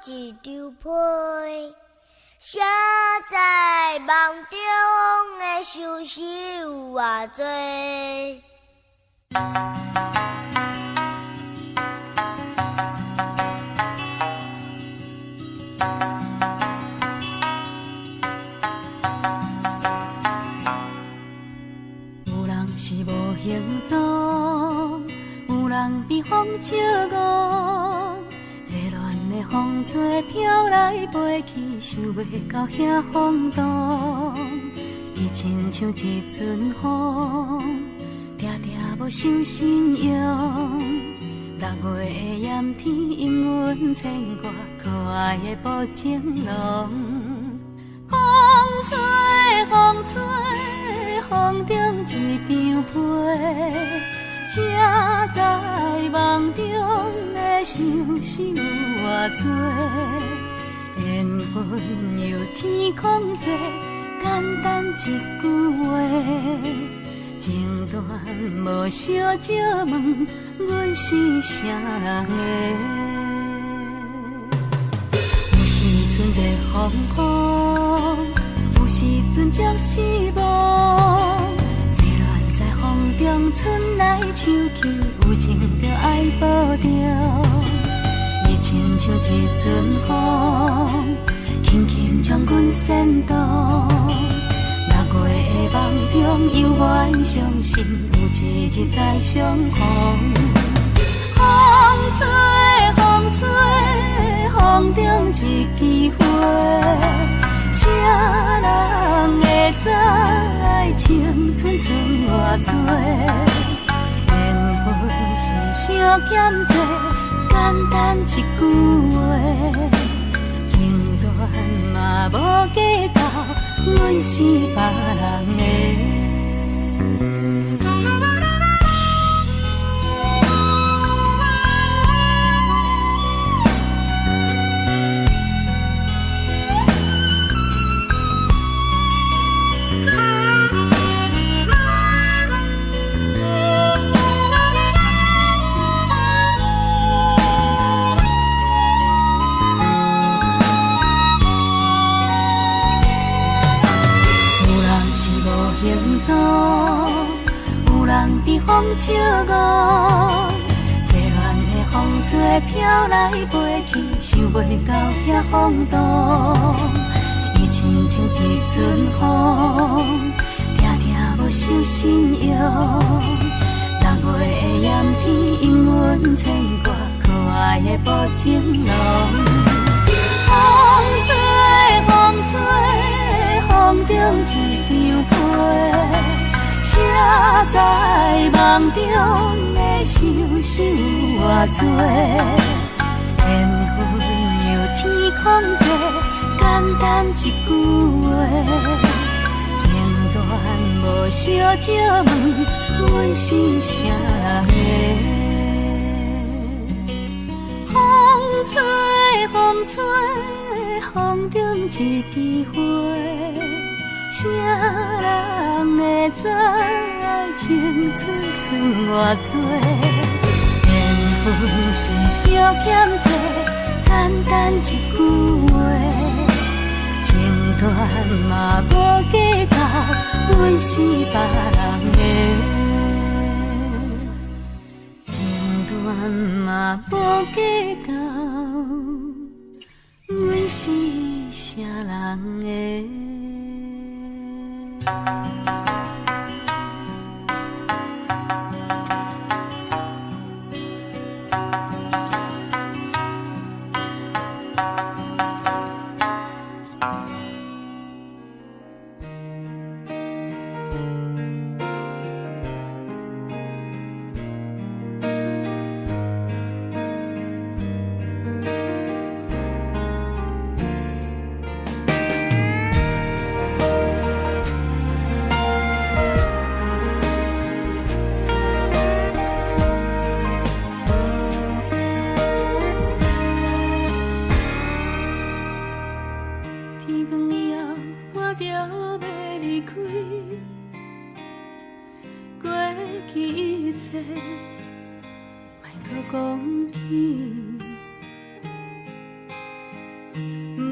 [SPEAKER 4] 一张被，写在梦中的相思有偌多。
[SPEAKER 1] 有人是无形状，有人被风笑误。这乱的风吹飘来飞去，想袂到遐风动。伊亲像一阵风，定定无受信用。6月的炎天，因阮牵挂可爱的布情郎。风吹风吹，风中一张被，写在梦中的相思有偌多。缘分由天空坐，简单一句话，情段无小借问，阮是啥人的？有时阵热风风，有时阵将失望。这乱在风中春来秋去，有情着爱保重。伊亲像一阵风，轻轻将阮牵动。6月的梦中，犹原相信有一日再相逢。风吹风吹，风中一枝花，啥人会知青春剩偌多？缘分是相欠债，简单一句话，情段嘛无计较，阮是别人的。有人被风笑误，这乱的风吹飘来飞去，想袂到遐风动。伊亲像一阵风，定定无受信用。6月的炎天，因阮牵挂可爱的布情郎。风吹风吹，风中一张被，写在梦中的相思有偌多。缘分由天空坐，简单一句话，情段无小借问，阮是啥人的？风吹风吹，风中一枝花，啥人会知青春剩偌多？缘分是相欠债，简单一句话，情段嘛无计较，阮是别人的。情段嘛无计较，阮是啥人的？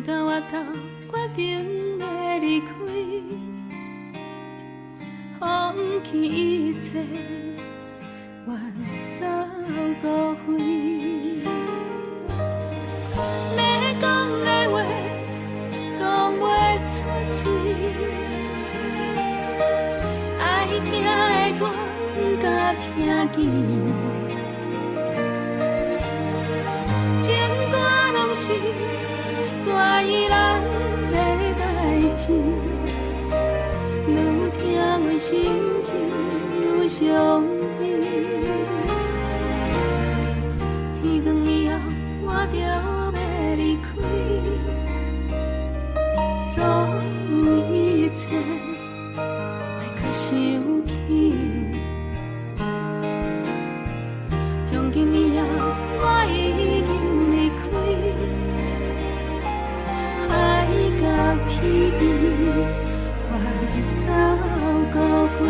[SPEAKER 1] 当我头决定要离开，放弃一切，远走高飞。要讲的话讲袂出嘴，爱听的歌甲听见，情歌拢是怪伊人的代志，愈听阮心情愈伤悲。天光以后，我就要离开，所有一切莫搁想起。从今以后，我已经离开，海角天边，远走高飞。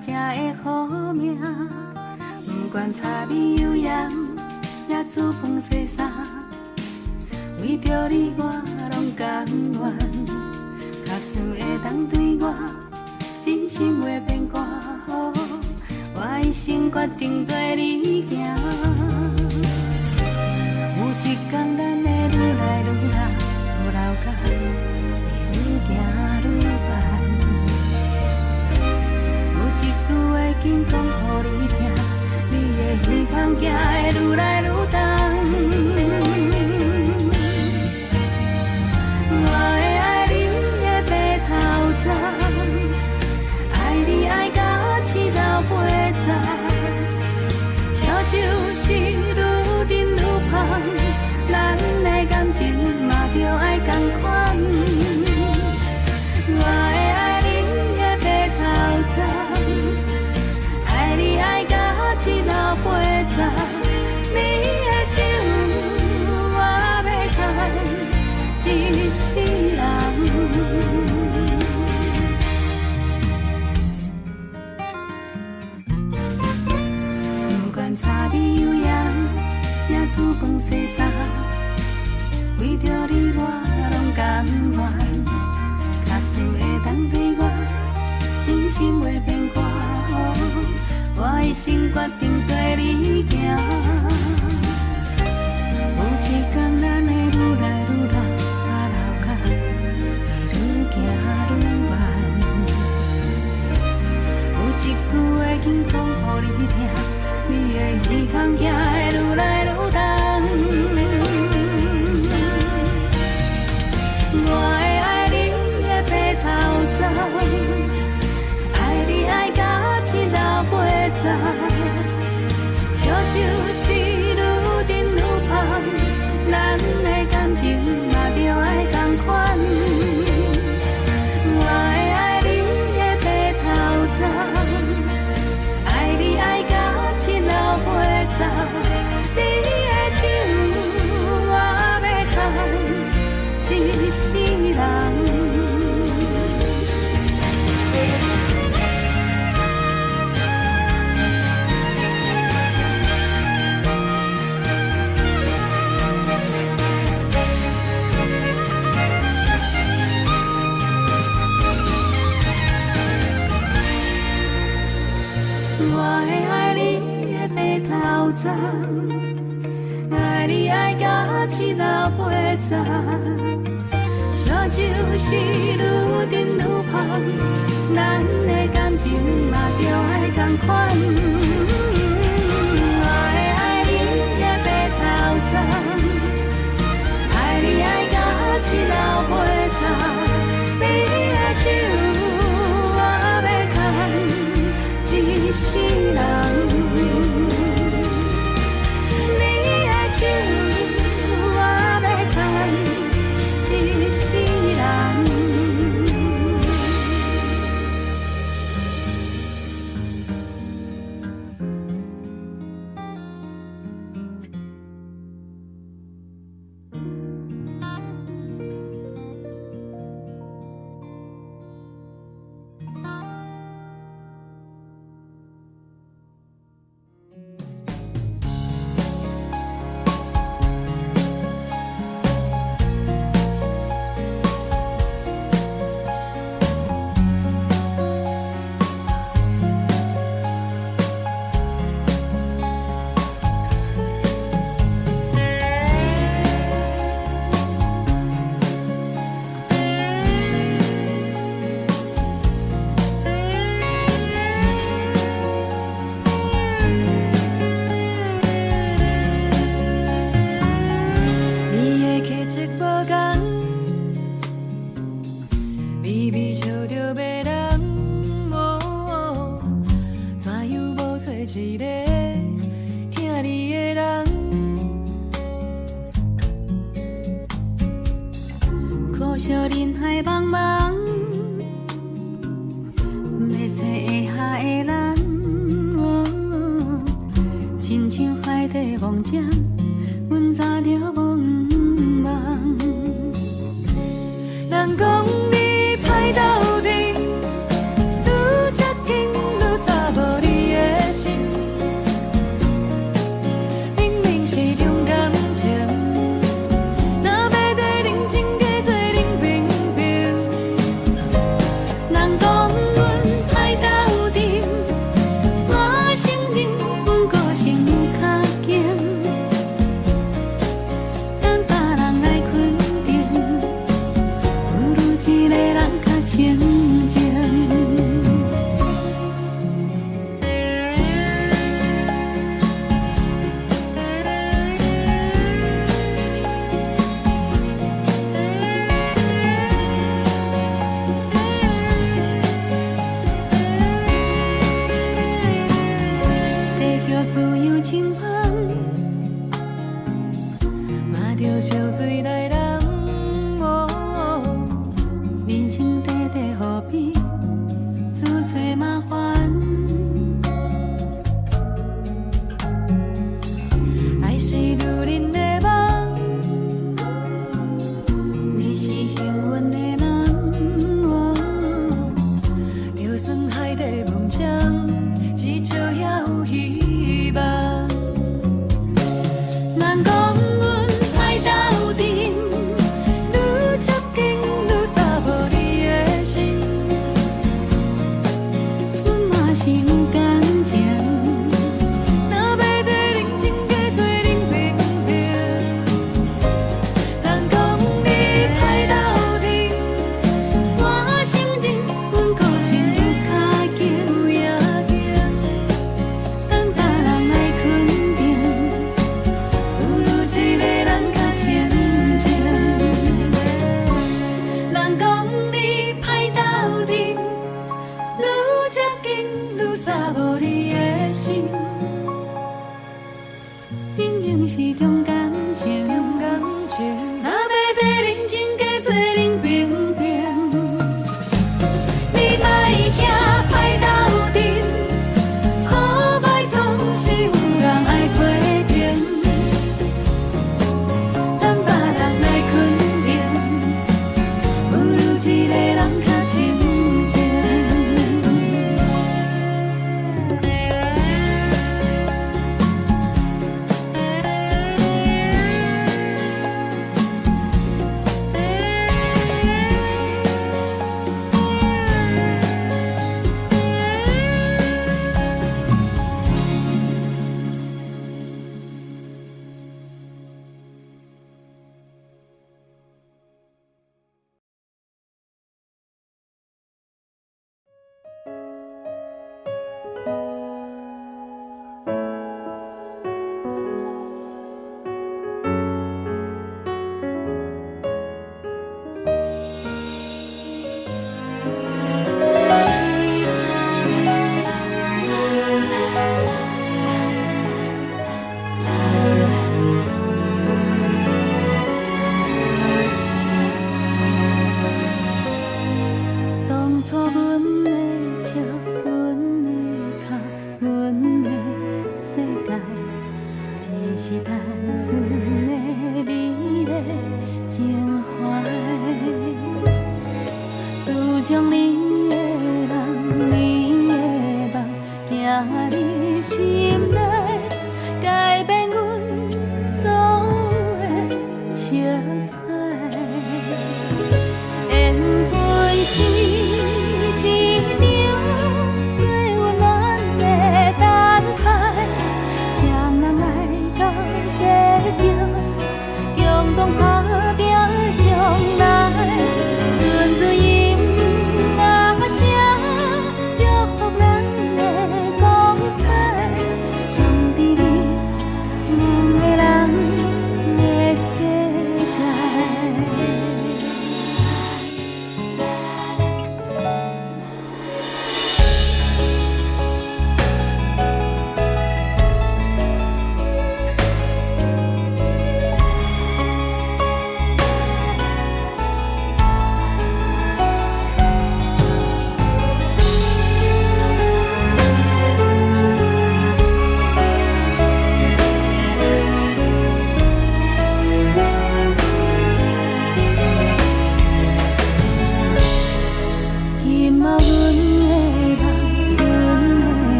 [SPEAKER 1] 才会好命，不管柴米油盐，也煮饭洗衫，为着你我拢甘愿。假使会当对我真心话变歌，我一生决定跟你行。有一天咱会愈来愈老，老甲愈行愈慢。有一句话紧讲予你听，你的耳孔行会愈来愈重。我会爱你的白头鬃，爱你爱到刺头飞早，烧酒是愈饮愈芳，咱的感情嘛着爱同款。我会爱你的不管柴米油盐，也煮饭洗衫，为着你我拢甘愿。假使会当对我，真心袂变卦，我一生决定跟你行。有一天咱会愈来愈老，啊老甲愈行愈远。有一句话紧讲予你听，你的耳孔行会愈来愈重。我会爱你的白头鬃，爱你爱到一老八十，烧酒是愈甜愈香，咱的感情嘛着爱同款。我会爱你的白头鬃，爱你爱到一老八十，你的手我要牵一世人。我会爱你的白头鬃，爱你爱到一老八十，烧酒是愈甜愈香，咱的感情嘛着爱同款。我会爱你的白头鬃，爱你爱到一老八十，你的手我要牵一世人。小人海茫茫，要找会下的人，亲像海底梦针，阮早着茫茫。人讲你歹斗阵，愈接近愈洒无你的心，明明是重感情。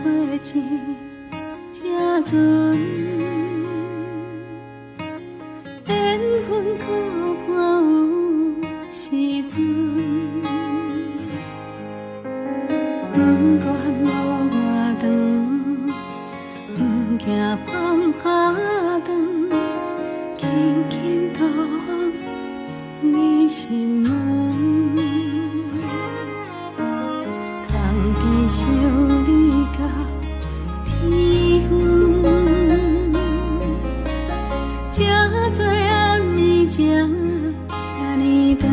[SPEAKER 1] 过情才准，缘分可看有时阵，不管路偌长，不惊风雨长，轻轻渡你心门。想你到天远，这多暗暝这呢长，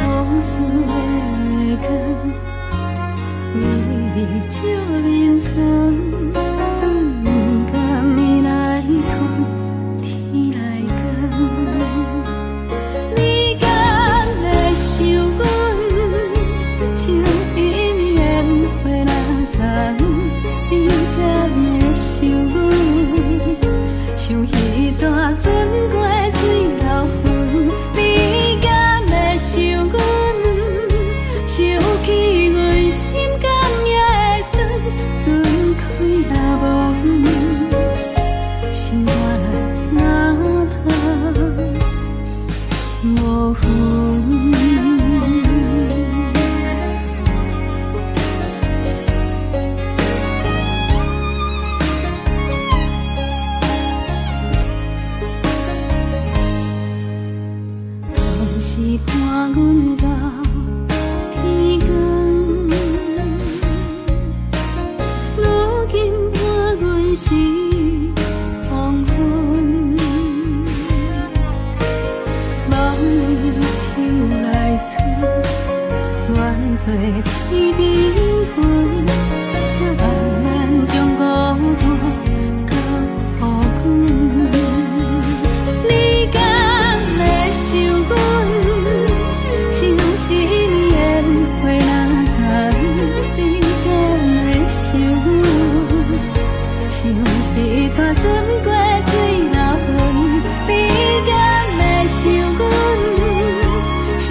[SPEAKER 1] 往事的光，微微照面窗，不甘伊来传，天来光，你敢会想我？想彼段船过水流云，你敢会想阮？想起阮心甘也会酸，船开若无云，心肝内若香无魂。伴阮到天光，如今伴阮是黄昏，梦为手来伸，愿做天边云，才慢慢将孤单交予阮。你敢会想阮？彼段船过水流云，你敢会想阮？想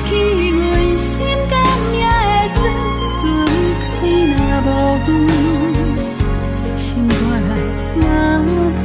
[SPEAKER 1] 起阮心甘也会酸，船开若无云，心肝内若无魂。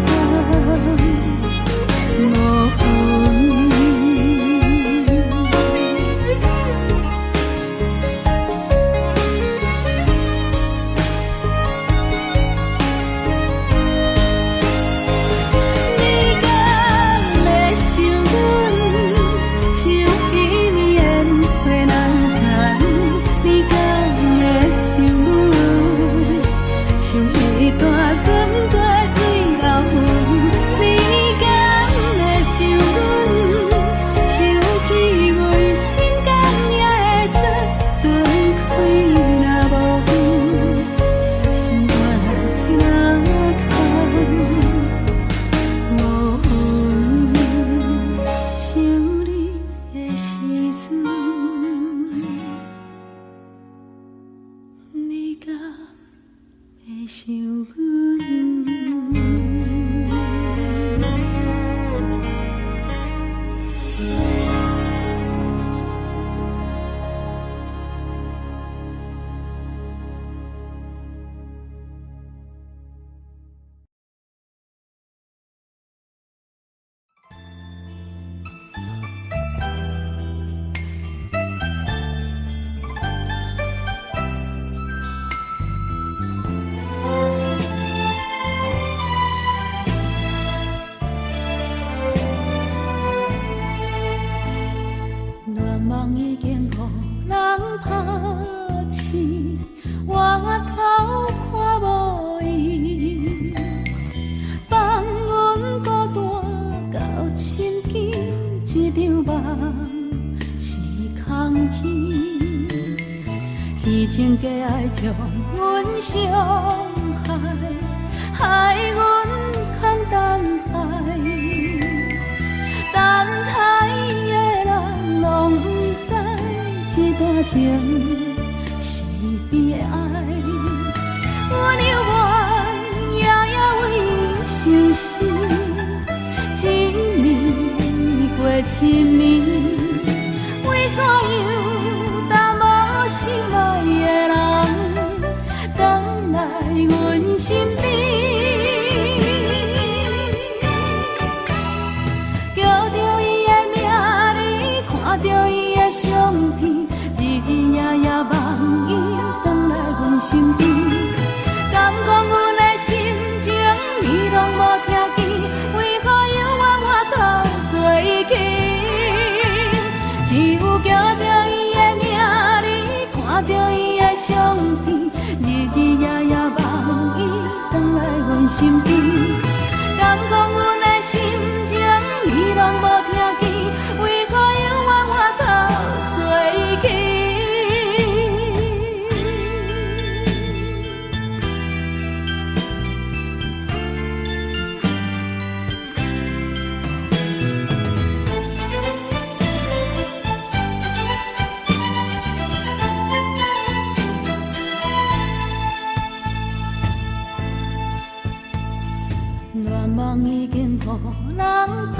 [SPEAKER 1] 梦已经予人抛弃，回头看无伊，放阮孤单到深更，一场梦是空虚，虚情假爱将阮伤害，害阮空等待，等待的人拢不知，这段情是悲哀。阮犹原夜夜为伊伤心，一暝过一暝，为怎样淡无心爱的身边。敢讲阮的心情你拢无听见？为何犹原我头做起？只有叫着伊的名字，看着伊的相片，日日夜夜望伊回来阮身边。敢讲阮的心情你拢无听见？为何犹原我头做起？愿望已经予人抛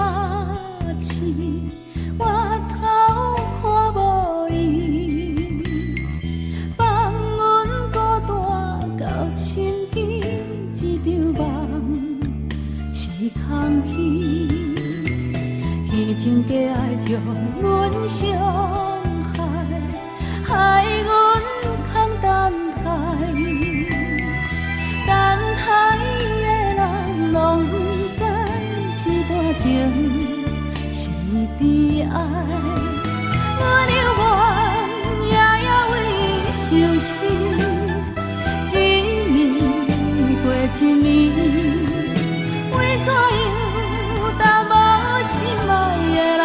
[SPEAKER 1] 弃，我头看无伊，放阮孤单到深更，一场梦是空虚，虚情假爱将阮伤害，害阮空等待，等待的人拢不知这段情是悲哀，阮犹原夜夜为伤心，一暝过一暝，为怎样当无心爱的人，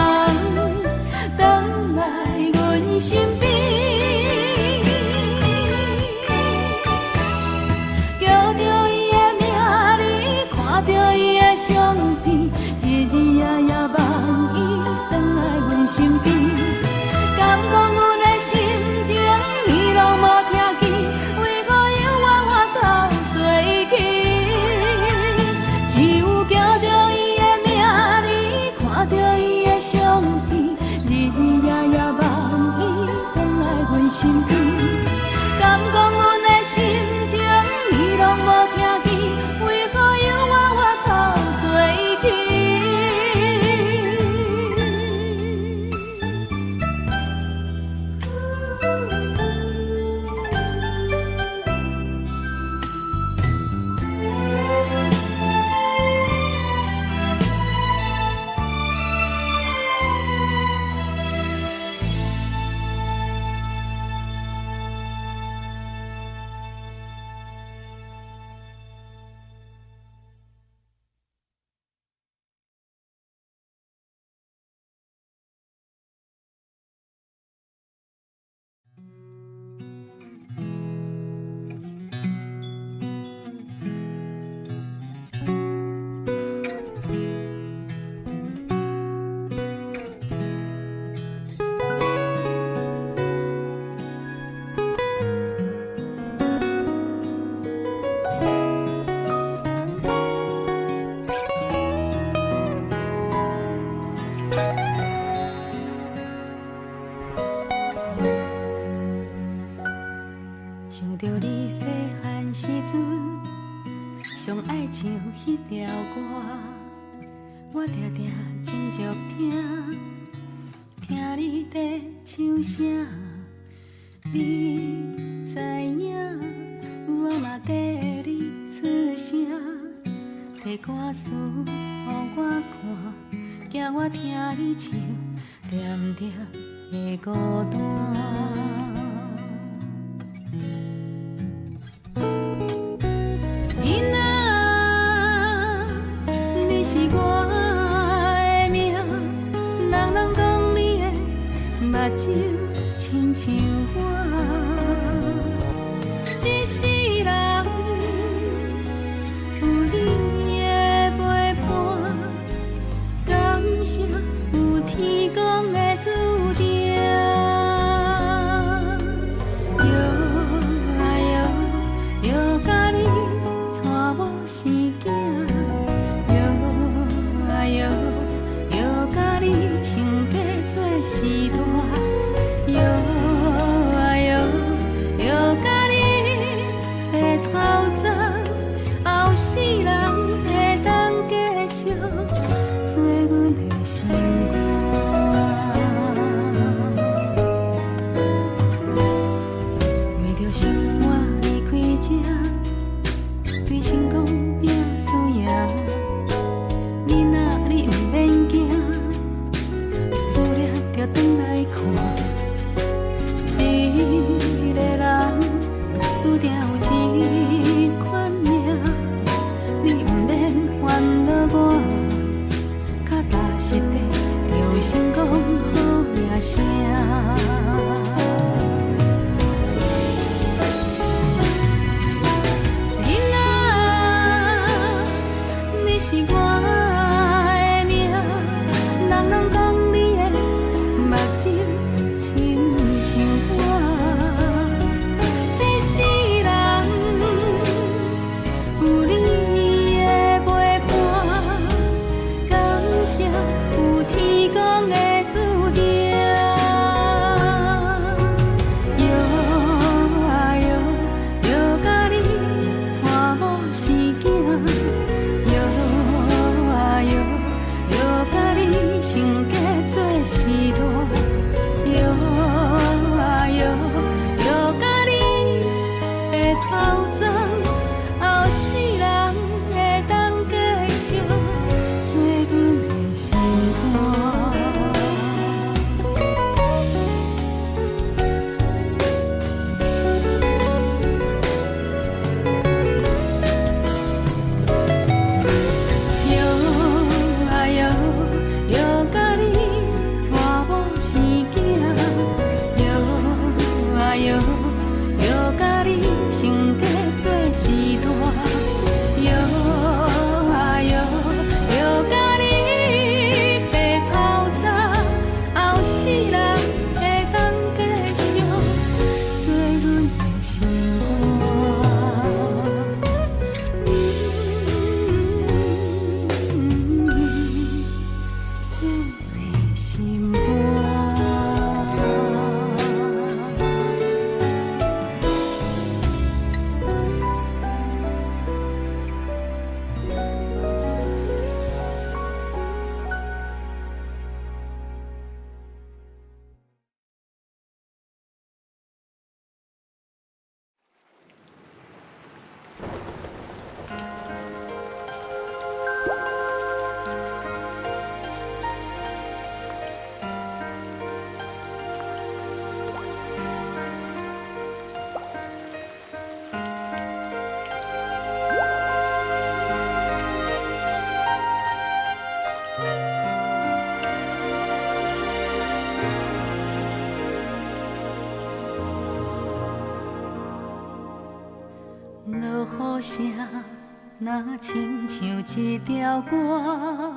[SPEAKER 1] 回来阮身边？叫着伊的名字，看着伊的相片，日日夜夜望伊回来阮身边。敢讲阮的心情你拢无听见？为何犹原我头做起？只有叫着伊的名字，看着伊的相片，日日夜夜望伊回来阮身边。敢讲阮的心情你拢无听见？为何犹原我头做起？想着你细汉时阵，上爱唱迄条歌，我常常真足听，听你在唱啥，你知影，我嘛跟你出声，摕歌词予我看，惊我听你唱，点点的孤单。目睭亲像我，一世人有你的陪伴，感谢有天公的注定。摇啊摇，摇甲你带某生囝，摇啊摇，摇甲你成家做时代。摇啊雨声，若亲像一条歌，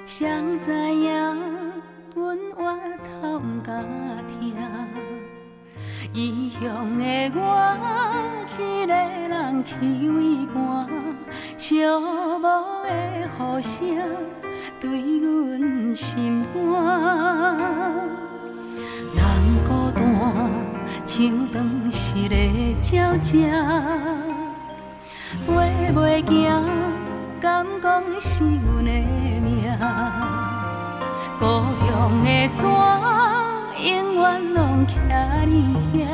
[SPEAKER 1] 谁知影阮活头毋敢听。异乡的我，一个人去畏寒，寂寞的雨声对阮心寒。人孤单，像长逝的鸟只，飞袂行，敢讲是阮的命？故乡的山。永远拢徛你遐，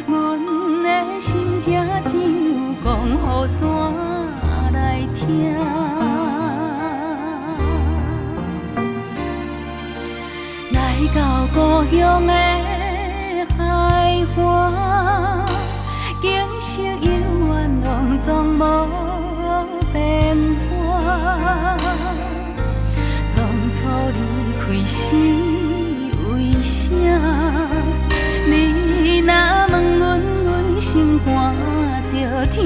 [SPEAKER 1] 阮的心情只有讲予山来听。来到故乡的海岸，景色永远拢总无变化。当初离开时。为啥？你若问阮，阮心肝着疼。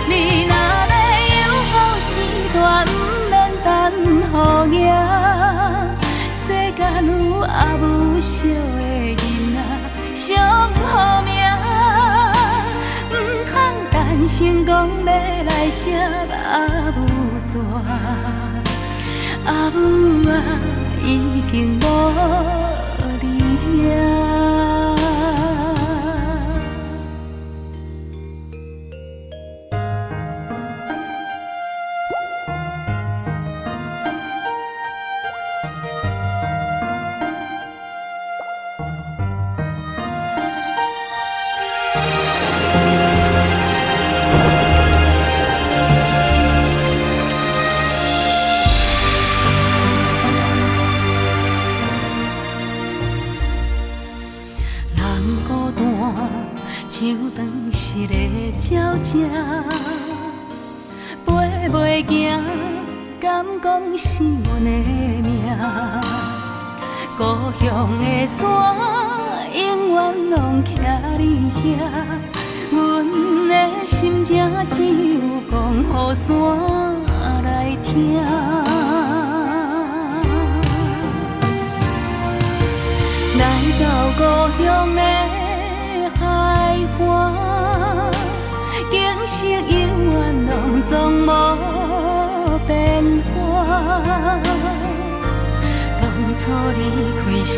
[SPEAKER 1] 你若要有好时段，不免等雨夜。世间有阿母惜的囡仔，上好命。唔通等成功要来接阿母。阿母啊，已经无你遐。像长逝的鸟只，飞袂行，敢讲是阮的命？故乡的山，永远拢徛你遐，阮的心情只有讲予山来听。来到故乡的海岸，景色永远拢总无变化。当初离开时，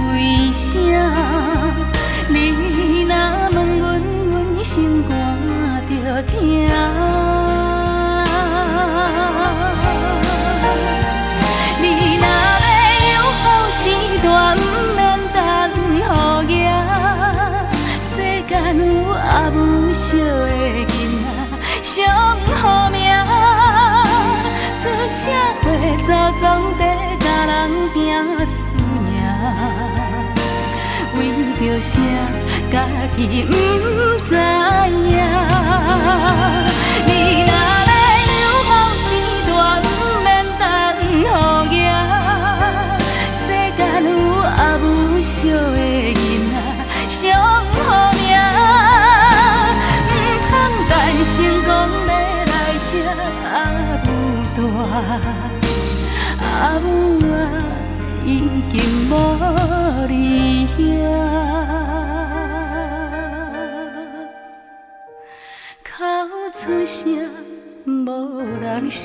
[SPEAKER 1] 为啥？你若问阮，阮心肝着疼。你若要有好时段，不免等雨夜。有阿母惜的囡仔，上好命。出社会早总得甲人拼输赢，为着啥家己不知影？你若要有好时段，不免等雨夜。世间有阿母惜的囡仔，上好命。成功要来接阿母大，阿母啊，已经无你遐，口出声无人惜。